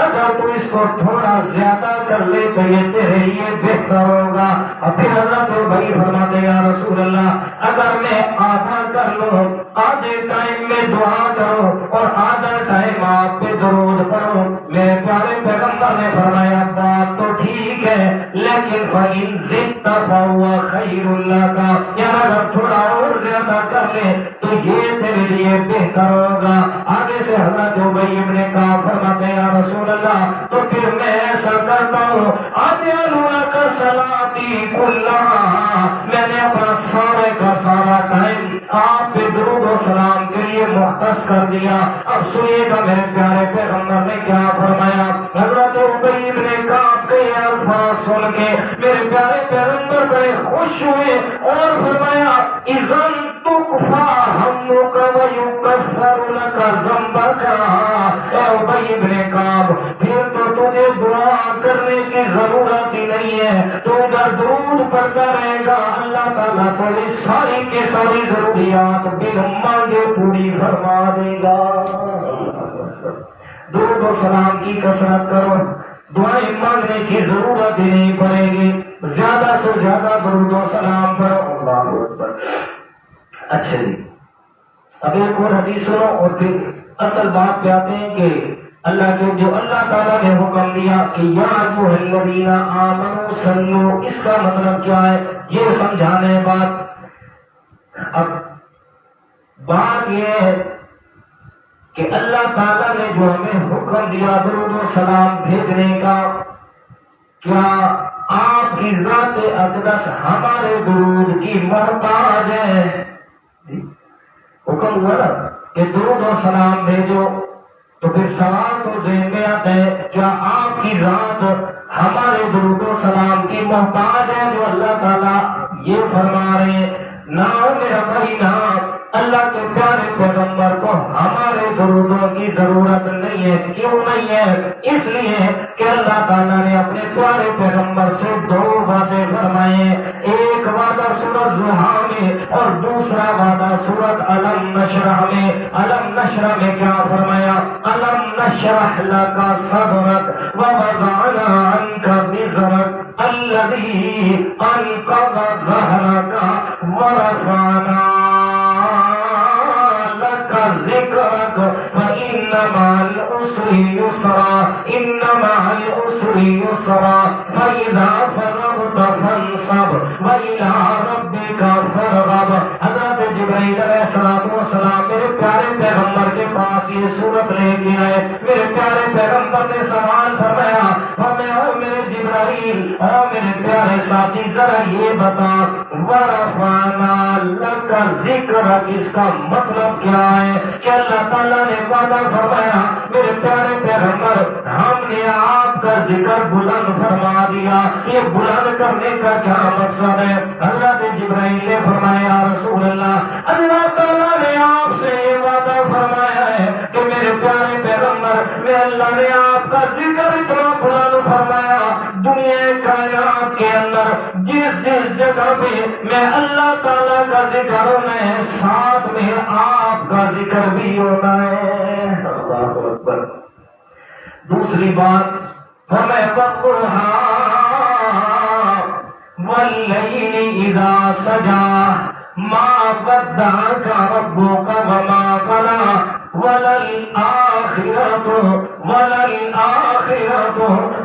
اگر تو اس کو تھوڑا زیادہ کر لے تو یہ تیرے لیے بہتر ہوگا۔ اور پھر حضرت ابی فرماتے یا رسول اللہ اگر میں آدھا کر لوں، آدھے ٹائم میں دعا کروں اور آدھا ٹائم آپ پہ درود پڑھوں؟ میرے پیارے پیغمبر نے فرمایا بات تو ٹھیک ہے لیکن فَإِنْ زِدْتَ فَهُوَ خَيْرٌ لَكَ، یا اگر تھوڑا اور زیادہ کر لے تو یہ تیرے لیے بہتر ہوگا۔ آگے سے حضرت ابی بن کعب فرماتے ہیں یا رسول اللہ تو پھر میں ایسا کرتا ہوں اجعلُ صلاتی کلھا، میں نے اپنا سارے کا سارا ٹائم آپ پہ درود و سلام کے لیے مختص کر دیا۔ اب سنیے گا میرے پیارے پیغمبر نے کیا فرمایا۔ حضرت ابی بن کعب کے الفاظ سن کے میرے پیارے پیغمبر بڑے خوش ہوئے اور فرمایا اذن تکفا ہمک ویکفر لک ذنبک، اے ابی بن کعب پھر تو تجھے دعا کرنے کی ضرورت ہی نہیں ہے، تو اگر درود پڑھتا رہے گا اللہ تعالیٰ تیری ساری کی ساری ضروریات بن مانگے پوری فرما دے گا۔ درود و سلام کی کثرت کرو، دعائیں مانگنے کی ضرورت ہی نہیں پڑے گی، زیادہ سے زیادہ درود و سلام پڑھو۔ اللہ اکبر۔ اچھا جی اب ایک اور حدیث سنو اور پھر اصل بات پہ آتے ہیں کہ اللہ کے جو اللہ تعالیٰ نے حکم دیا کہ یا ایھا الذین آمنوا صلوا، اس کا مطلب کیا ہے یہ سمجھانے بات۔ اب بات یہ ہے کہ اللہ تعالیٰ نے جو ہمیں حکم دیا درود و سلام بھیجنے کا، کیا آپ کی ذات اقدس ہمارے درود کی محتاج ہے؟ حکم ہوا نا کہ درود و سلام بھیجو، تو پھر سوال تو ذہن میں آتا ہے کیا آپ کی ذات ہمارے درود و سلام کی محتاج ہے؟ جو اللہ تعالیٰ یہ فرما رہے ہیں نہ میرا بھائی نہ، اللہ کے پیارے پیغمبر کو ہمارے درودوں کی ضرورت نہیں ہے۔ کیوں نہیں ہے؟ اس لیے کہ اللہ تعالیٰ نے اپنے پیارے پیغمبر سے 2 وعدے فرمائے، ایک وعدہ سورۃ ضحیٰ میں اور دوسرا وعدہ سورۃ الم نشرح میں۔ الم نشرح میں کیا فرمایا؟ الم نشرح لک صدرک ووضعنا عنک وزرک الذی انقض ظہرک ورفعنا ذکرک فإن مع العسر یسرا ان مع العسر یسرا فإذا فرغت فانصب وإلی ربک فارغب۔ حضرت جبرائیل علیہ السلام میرے پیارے پیغمبر کے پاس پاس یہ صورت لے کے آئے. میرے پیارے پیغمبر نے سوال فرمایا او میرے جبرائیل، او میرے پیارے ساتھی، ذرا یہ بتا ورفعنا لک ذکر، اس کا مطلب کیا ہے؟ کہ اللہ تعالیٰ نے وعدہ فرمایا میرے پیارے پیغمبر ہم نے آپ کا ذکر بلند فرما دیا. یہ بلند کرنے کا کیا مقصد ہے؟ حضرت جبرائیل نے فرمایا یا رسول اللہ، اللہ تعالیٰ نے آپ سے یہ وعدہ فرمایا ہے کہ میرے پیارے پیغمبر میں اللہ نے آپ کا ذکر اتنا بلند فرمایا، دنیا کائنات کے اندر جس جس جگہ پہ میں اللہ تعالیٰ کا ذکر ہونا ہے، ساتھ میں آپ کا ذکر بھی ہونا ہے. اللہ اکبر. دوسری بات ہمیں وَالضُّحَىٰ وَاللَّيْلِ إِذَا سَجَىٰ مَا وَدَّعَكَ رَبُّكَ وَمَا قَلَىٰ وَلَلْآخِرَةُ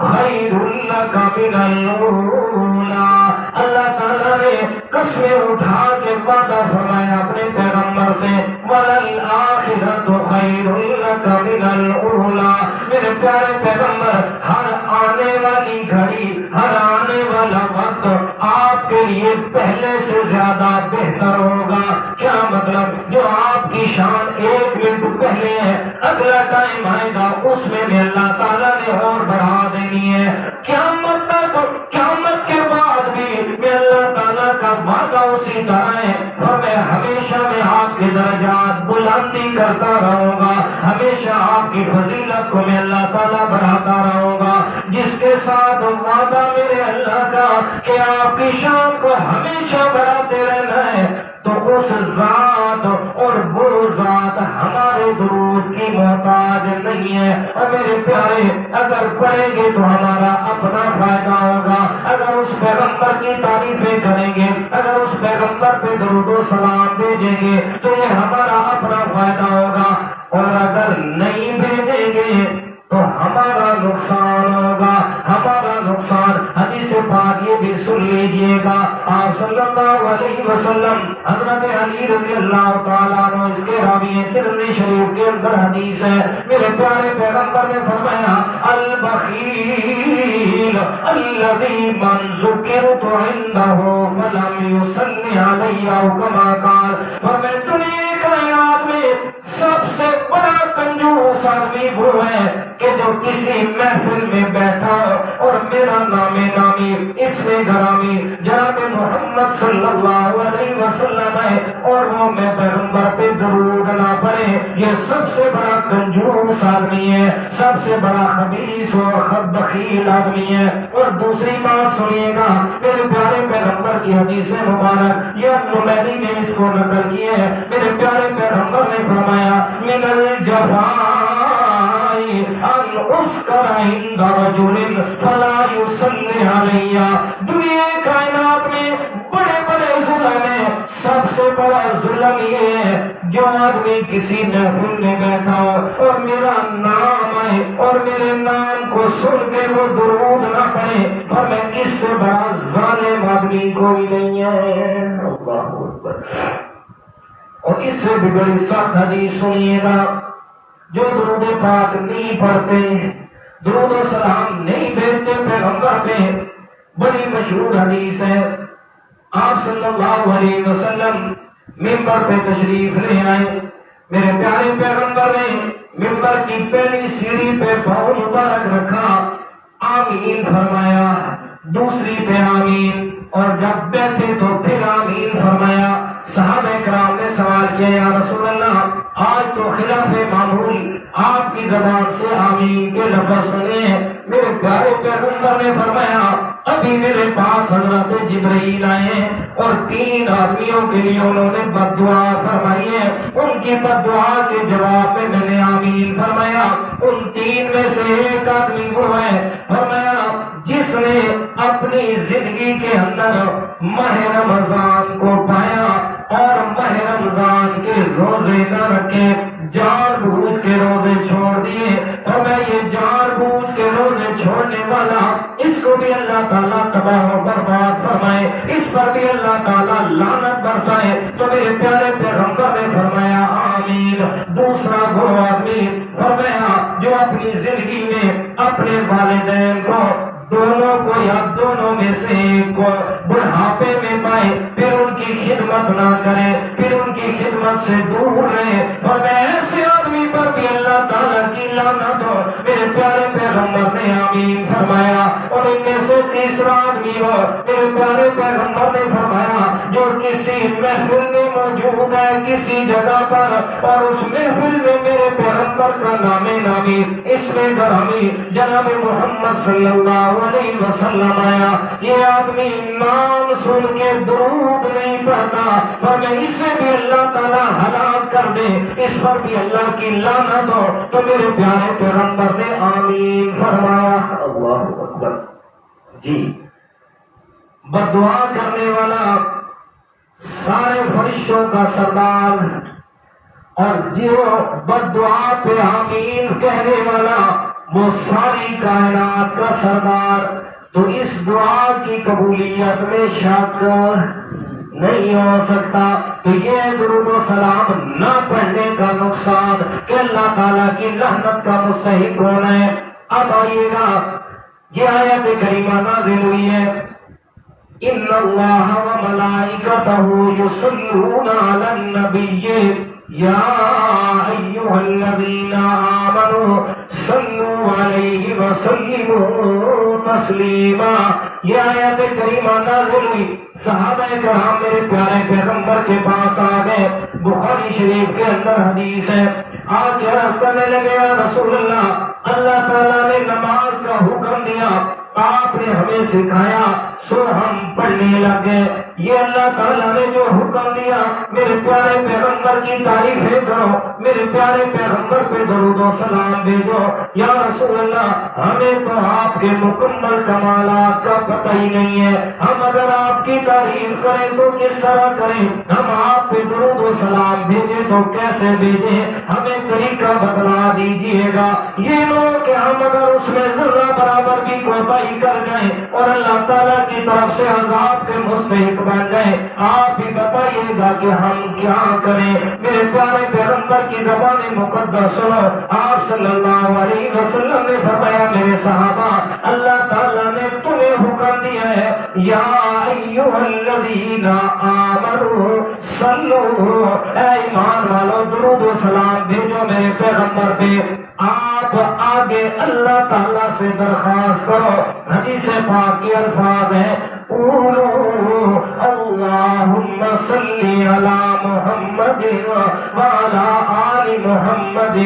خَيْرٌ لَكَ مِنَ الْأُولَىٰ. اللہ تعالیٰ نے قسمیں اٹھا کے وعدہ فرمایا اپنے پیغمبر سے وَلَلْآخِرَةُ خَيْرٌ لَكَ مِنَ الْأُولَىٰ. میرے پیارے پیغمبر ہر آنے والی گھڑی، ہر آنے والا وقت آپ کے لیے پہلے سے زیادہ بہتر ہوگا. کیا مطلب؟ جو آپ کی شان ایک منٹ پہلے ہے، اگلا ٹائم آئے گا اس میں بھی اللہ تعالیٰ نے اور بڑھا دینی ہے. قیامت تک، قیامت کے بعد بھی میں اللہ تعالیٰ کا وعدہ اسی طرح ہے اور میں ہمیشہ میں آپ کے درجات بلندی کرتا رہوں گا، ہمیشہ آپ کی فضیلت کو میں اللہ تعالیٰ بڑھاتا رہوں گا. جس کے ساتھ وعدہ میرے اللہ کا کہ آپ کی شان کو ہمیشہ بڑھاتے رہنا ہے، تو اس ذات اور وہ ذات ہمارے درود کی محتاج نہیں ہے. اور میرے پیارے اگر پڑھیں گے تو ہمارا اپنا فائدہ ہوگا، اگر اس پیغمبر کی تعریفیں کریں گے، اگر اس پیغمبر پہ درود و سلام بھیجیں گے تو یہ ہمارا اپنا فائدہ ہوگا، اور اگر نہیں بھیجیں گے تو ہمارا نقصان ہوگا، ہمارا نقصان. حدیث پاک یہ بھی سن لیجئے گا، آپ صلی اللہ علیہ وسلم حضرت علی رضی اللہ تعالیٰ عنہ، اس کے راوی ترمذی شریف کے اندر حدیث ہے، میرے پیارے پیغمبر نے فرمایا البخیل الذی من ذکرت عنده فلم یصلی علی او کما قال. فرمایا دنیا کائنات میں سب سے بڑا کنجوس آدمی وہ ہے کہ جو کسی محفل میں بیٹھا اور میرا نام نامی، اس میں گرامی جناب محمد صلی اللہ علیہ وسلم ہے اور وہ میں پیغمبر پہ درود نہ پڑے، یہ سب سے بڑا کنجوس آدمی ہے، سب سے بڑا خبیث اور بخیل آدمی ہے. اور دوسری بات سنیے گا، میرے پیارے پیغمبر کی حدیث مبارک یہ نمیری نے اس کو نقل کی ہے. میرے پیارے پیغمبر نے فرمایا من الجفاء ان اسکر عند رجل فلا یصلی علی. دنیا کائنات میں بڑے بڑے ظلم ہے، سب سے بڑا ظلم یہ ہے جو آدمی کسی محفل میں بیٹھا ہو اور میرا نام آئے اور میرے نام کو سن کے وہ درود نہ پڑے، اور میں اس سے بڑا ظالم آدمی کوئی نہیں ہے. اللہ اکبر. اور اس سے بھی بڑی سخت حدیث سنیے گا، جو درود پاک نہیں پڑھتے، درود و سلام نہیں بھیجتے پیغمبر پہ، بڑی مشہور حدیث ہے. آپ صلی اللہ علیہ وسلم منبر پہ تشریف لے آئے، میرے پیارے پیغمبر نے منبر کی پہلی سیڑھی پہ پاؤں مبارک رکھا، آمین فرمایا، دوسری پہ آمین، اور جب بیٹھے تو پھر آمین فرمایا. صحابہ کرام نے سوال کیا یا رسول اللہ آج تو خلاف معمول آپ کی زبان سے آمین کے لفظ سنے ہیں. میرے پیارے پیغمبر نے فرمایا ابھی میرے پاس حضرت جبرائیل آئے اور 3 آدمیوں کے لیے انہوں نے بد دعا فرمائی ہے، ان کی بد دعا کے جواب میں نے آمین فرمایا. ان 3 میں سے ایک آدمی وہ ہے فرمایا جس نے اپنی زندگی کے اندر ماہ رمضان کو پایا اور ماہ رمضان کے روزے نہ رکھے، جان بوجھ کے روزے چھوڑ دیے. اور میں یہ جان بوجھ کے روزے چھوڑنے والا، اس کو بھی اللہ تعالیٰ تباہ و برباد فرمائے، اس پر بھی اللہ تعالیٰ لعنت برسائے. تو میرے پیارے پیغمبر نے فرمایا آمین. دوسرا وہ آدمی فرمایا جو اپنی زندگی میں اپنے والدین کو دونوں کو یا دونوں میں سے ایک کو بڑھاپے میں پائے پھر ان کی خدمت نہ کرے پھر ان کی خدمت سے دور رہے اور ایسے آدمی پر بھی اللہ تعالیٰ کی لعنت ہو میرے پیارے پیغمبر نے آمین فرمایا اور ان میں سے تیسرا آدمی ہو میرے پیارے پیغمبر نے فرمایا جو کسی محفل میں موجود ہے کسی جگہ پر اور اس محفل میں میرے پیغمبر کا نام نامی اس میں گرامی جناب محمد صلی اللہ علیہ وسلم آیا یہ آدمی نام سن کے درود نہیں پڑھتا اور میں اسے بھی اللہ تعالیٰ ہلاک کر دے اس پر بھی اللہ کی لعنت ہو تو میرے پیارے پیغمبر نے آمین فرمایا اللہ اکبر جی بددعا کرنے والا سارے فرشتوں کا سردار اور جو بددعا پہ آمین کہنے والا وہ ساری کائنات کا سردار تو اس دعا کی قبولیت میں شک نہیں ہو سکتا تو یہ درود و سلام نہ پڑھنے کا نقصان کہ اللہ تعالیٰ کی لعنت کا مستحق کون ہے اب آئیے گا یہ آیت کریمہ نازل ہوئی ہے ان اللہ و ملائکتہ یصلون علی النبی یا ایھا الذین آمنوا صلوا علیہ وسلموا تسلیما یہ آیت کریمہ نازل ہوئی صحابہ کرام میرے پیارے پیغمبر کے پاس آ گئے بخاری شریف کے اندر حدیث ہے آ کے عرض کرنے لگے یا رسول اللہ اللہ تعالیٰ نے نماز کا حکم دیا آپ نے ہمیں سکھایا سو ہم پڑھنے لگے یہ اللہ تعالیٰ نے جو حکم دیا میرے پیارے پیغمبر کی تعریفیں کرو میرے پیارے پیغمبر پہ درود و سلام بھیجو یا رسول اللہ ہمیں تو آپ کے مکمل کمالات کا پتہ ہی نہیں ہے ہم اگر آپ کی تعریف کریں تو کس طرح کریں ہم آپ پہ درود و سلام بھیجیں تو کیسے بھیجیں ہمیں طریقہ بتلا دیجیے گا یہ لوگ کہ ہم اگر اس میں ذرہ برابر بھی کوتاہی کر جائیں اور اللہ تعالیٰ کی طرف سے عذاب کے مستحق بن جائیں آپ ہی بتائیے گا کہ ہم کیا کریں میرے پیارے پیغمبر کی زبان مقدس سنو آپ صلی اللہ علیہ وسلم نے فرمایا میرے صحابہ اللہ تعالیٰ نے تمہیں حکم دیا ہے یا ایھا الذین آمنوا صلوا اے ایمان والو درود و سلام بھیجو میرے پیغمبر پہ آپ آگے اللہ تعالیٰ سے درخواست کرو حدیث پاک کے الفاظ ہیں قولوا اللہم صلی علی محمد وعلی آل محمد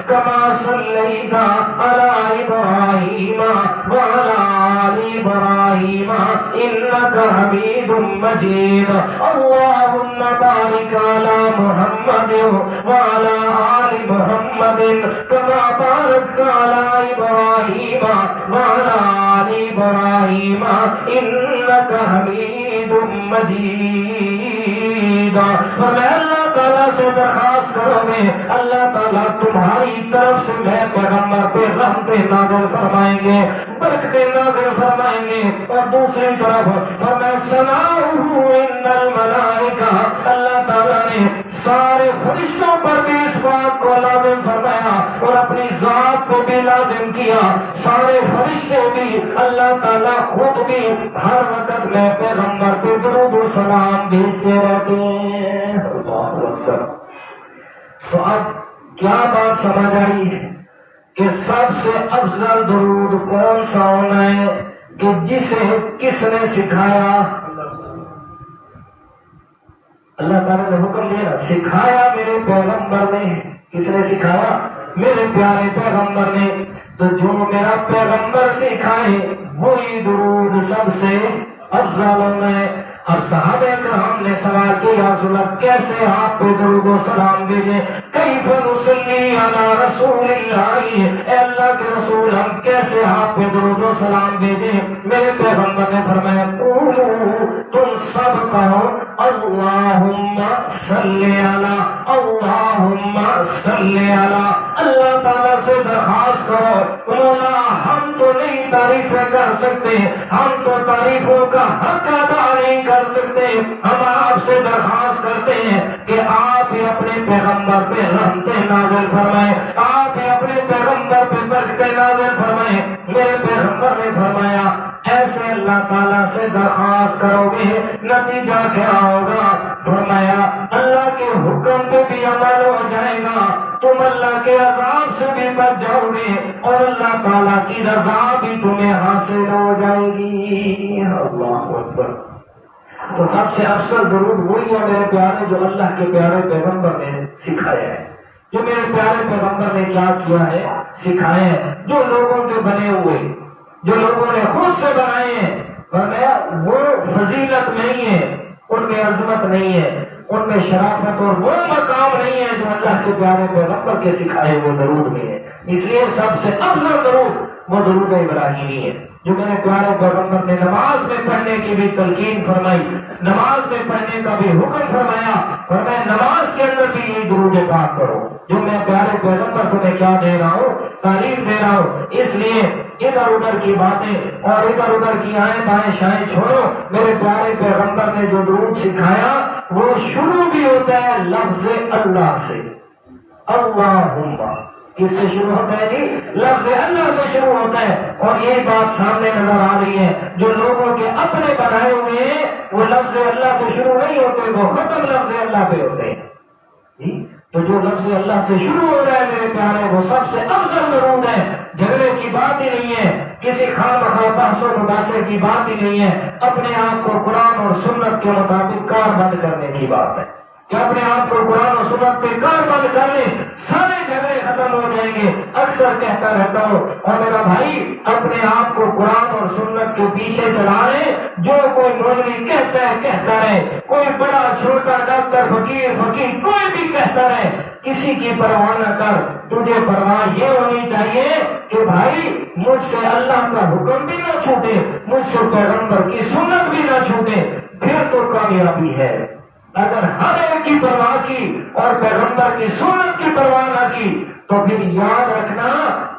کما صلیت علی ابراہیم وعلی آل ابراہیم انک حمید مجید اللہم بارک علی محمد وعلی آل محمد کما بارکت علی ابراہیم وعلی آل ابراہیم انک حمید مجید اور میں اللہ تعالیٰ سے درخواست کروں گے اللہ تعالیٰ تمہاری طرف سے میں پیغمبر پہ رحمتیں نازل فرمائیں گے برکتیں نازل فرمائیں گے اور دوسری طرف فرمائے ثناؤہ ان الملائکہ اللہ تعالیٰ نے سارے فرشتوں پر بھی اس بات کو لازم فرمایا اور اپنی ذات کو بھی لازم کیا سارے فرشتے بھی اللہ تعالیٰ خود بھی ہر وقت میں پیغمبر پہ درود و سلام بھیجتے رہتے ہیں تو اب کیا بات سمجھ آئی کہ سب سے افضل درود کون سا ہونا ہے کہ جسے کس نے سکھایا اللہ تعالیٰ نے حکم دیا سکھایا میرے پیغمبر نے کس نے سکھایا میرے پیارے پیغمبر نے تو جو میرا پیغمبر سکھائے وہی درود سب سے افضل ہونا ہے اب صحابہ کرام نے سوال کیا رسول اللہ کیسے آپ پہ درود و سلام بھیجیں کیف نصلی علی رسول اللہ اے اللہ کے رسول ہم کیسے آپ پہ درود و سلام بھیجیں میرے پیغمبر نے فرمایا قولوا تم سب کہو اللہم صلی علی، اللہم صلی علی۔ اللہ تعالیٰ سے درخواست کرو مولا ہم تو نہیں تعریفیں کر سکتے، ہم تو تعریفوں کا حق ادا نہیں کر سکتے، ہم آپ سے درخواست کرتے ہیں کہ آپ ہی اپنے پیغمبر پہ رحمتیں نازل فرمائیں، آپ ہی اپنے پیغمبر پہ برکتیں نازل فرمائیں۔ میرے پیغمبر نے فرمایا ایسے اللہ تعالیٰ سے درخواست کرو گے نتیجہ کیا ہوگا؟ فرمایا اللہ کے حکم پہ بھی عمل ہو جائے گا، تم اللہ کے عذاب سے بھی بچ جاؤ گے اور اللہ تعالیٰ کی رضا بھی تمہیں حاصل ہو جائے گی۔ اللہ اکبر۔ تو سب سے افضل درود وہی ہے میرے پیارے جو اللہ کے پیارے پیغمبر نے سکھایا ہے، جو میرے پیارے پیغمبر نے کیا کیا ہے سکھائے ہیں، جو لوگوں کے بنے ہوئے، جو لوگوں نے خود سے بنائے ہیں، فرمایا وہ فضیلت نہیں ہے، ان میں عظمت نہیں ہے، ان میں شرافت اور وہ مقام نہیں ہے جو اللہ کے پیارے پیغمبر کے سکھائے وہ درود میں ہے۔ اس لیے سب سے افضل درود وہ درود ابراہیمی ہے جو میرے پیارے پیغمبر نے نماز میں پڑھنے کی بھی تلقین فرمائی، نماز میں پڑھنے کا بھی حکم فرمایا، فرمایا نماز کے اندر بھی یہ درود پاک کرو جو میں پیارے پیغمبر تمہیں کیا دے رہا ہوں، تعلیم دے رہا ہوں۔ اس لیے ادھر ادھر کی باتیں اور ادھر ادھر کی آئیں بائیں شائیں چھوڑو، میرے پیارے پیغمبر نے جو درود سکھایا وہ شروع بھی ہوتا ہے لفظ اللہ سے، اللہم، کس سے شروع ہوتا ہے جی؟ لفظ اللہ سے شروع ہوتا ہے۔ اور یہ بات سامنے نظر آ رہی ہے جو لوگوں کے اپنے بنائے ہوئے ہیں وہ لفظ اللہ سے شروع نہیں ہوتے، وہ ختم لفظ اللہ پہ ہوتے ہیں جی۔ تو جو لفظ اللہ سے شروع ہو رہا ہے میرے پیارے وہ سب سے افضل درود ہے، جھگڑے کی بات ہی نہیں ہے، کسی خواہ مخواہ بحث و مباحثے کی بات ہی نہیں ہے، اپنے آپ کو قرآن اور سنت کے مطابق کاربند کرنے کی بات ہے کہ اپنے آپ کو قرآن اور سنت پہ کاربند کر لیں، سارے جھگڑے ختم ہو جائیں گے۔ اکثر کہتا رہتا ہوں اور میرا بھائی اپنے آپ کو قرآن اور سنت کے پیچھے چلا لیں، جو کوئی مولوی کہتا ہے کوئی بڑا چھوٹا ڈاکٹر فقیر کوئی بھی کہتا ہے، کسی کی پرواہ نہ کر، تجھے پرواہ یہ ہونی چاہیے کہ بھائی مجھ سے اللہ کا حکم بھی نہ چھوٹے، مجھ سے پیغمبر کی سنت بھی نہ چھوٹے، پھر تو کامیابی ہے۔ اگر ہر ایک کی پرواہ کی اور پیغمبر کی سنت کی پرواہ نہ کی تو پھر یاد رکھنا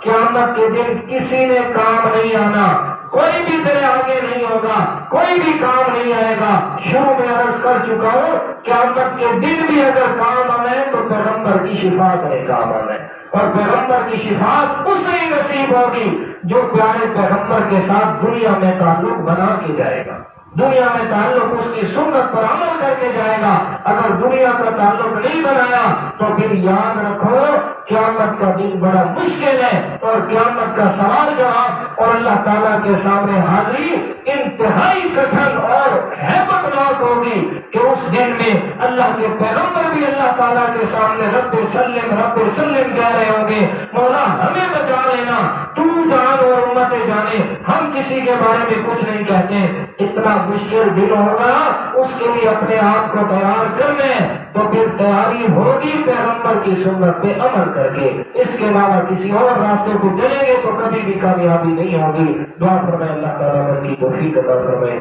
قیامت کے دن کسی نے کام نہیں آنا، کوئی بھی تیرے آگے نہیں ہوگا، کوئی بھی کام نہیں آئے گا۔ شروع میں عرض کر چکا ہوں قیامت کے دن بھی اگر کام آنا ہے تو پیغمبر کی شفاعت میں کام آنا ہے، اور پیغمبر کی شفاعت اس سے ہی نصیب ہوگی جو پیارے پیغمبر کے ساتھ دنیا میں تعلق بنا کے جائے گا، دنیا میں تعلق اس کی سنت پر عمل کر کے جائے گا۔ اگر دنیا کا تعلق نہیں بنایا تو پھر یاد رکھو قیامت کا دن بڑا مشکل ہے، اور قیامت کا سوال جواب اور اللہ تعالیٰ کے سامنے حاضری انتہائی کٹھن اور ہیبت ناک ہوگی کہ اس دن میں اللہ کے پیغمبر بھی اللہ تعالیٰ کے سامنے رب سلم کہہ رہے ہوں گے، مولا ہمیں بچا لینا، تو جان اور امت جانے، ہم کسی کے بارے میں کچھ نہیں کہتے۔ اتنا مشکل دن ہوگا، اس کے لیے اپنے آپ کو تیار کر لیں، تو پھر تیاری ہوگی پیغمبر کی سنت پہ عمل کر کے، اس کے علاوہ کسی اور راستے پہ چلیں گے تو کبھی بھی کامیابی نہیں ہوگی۔ دعا فرمائے اللہ تعالیٰ کی توفیق عطا فرمائے۔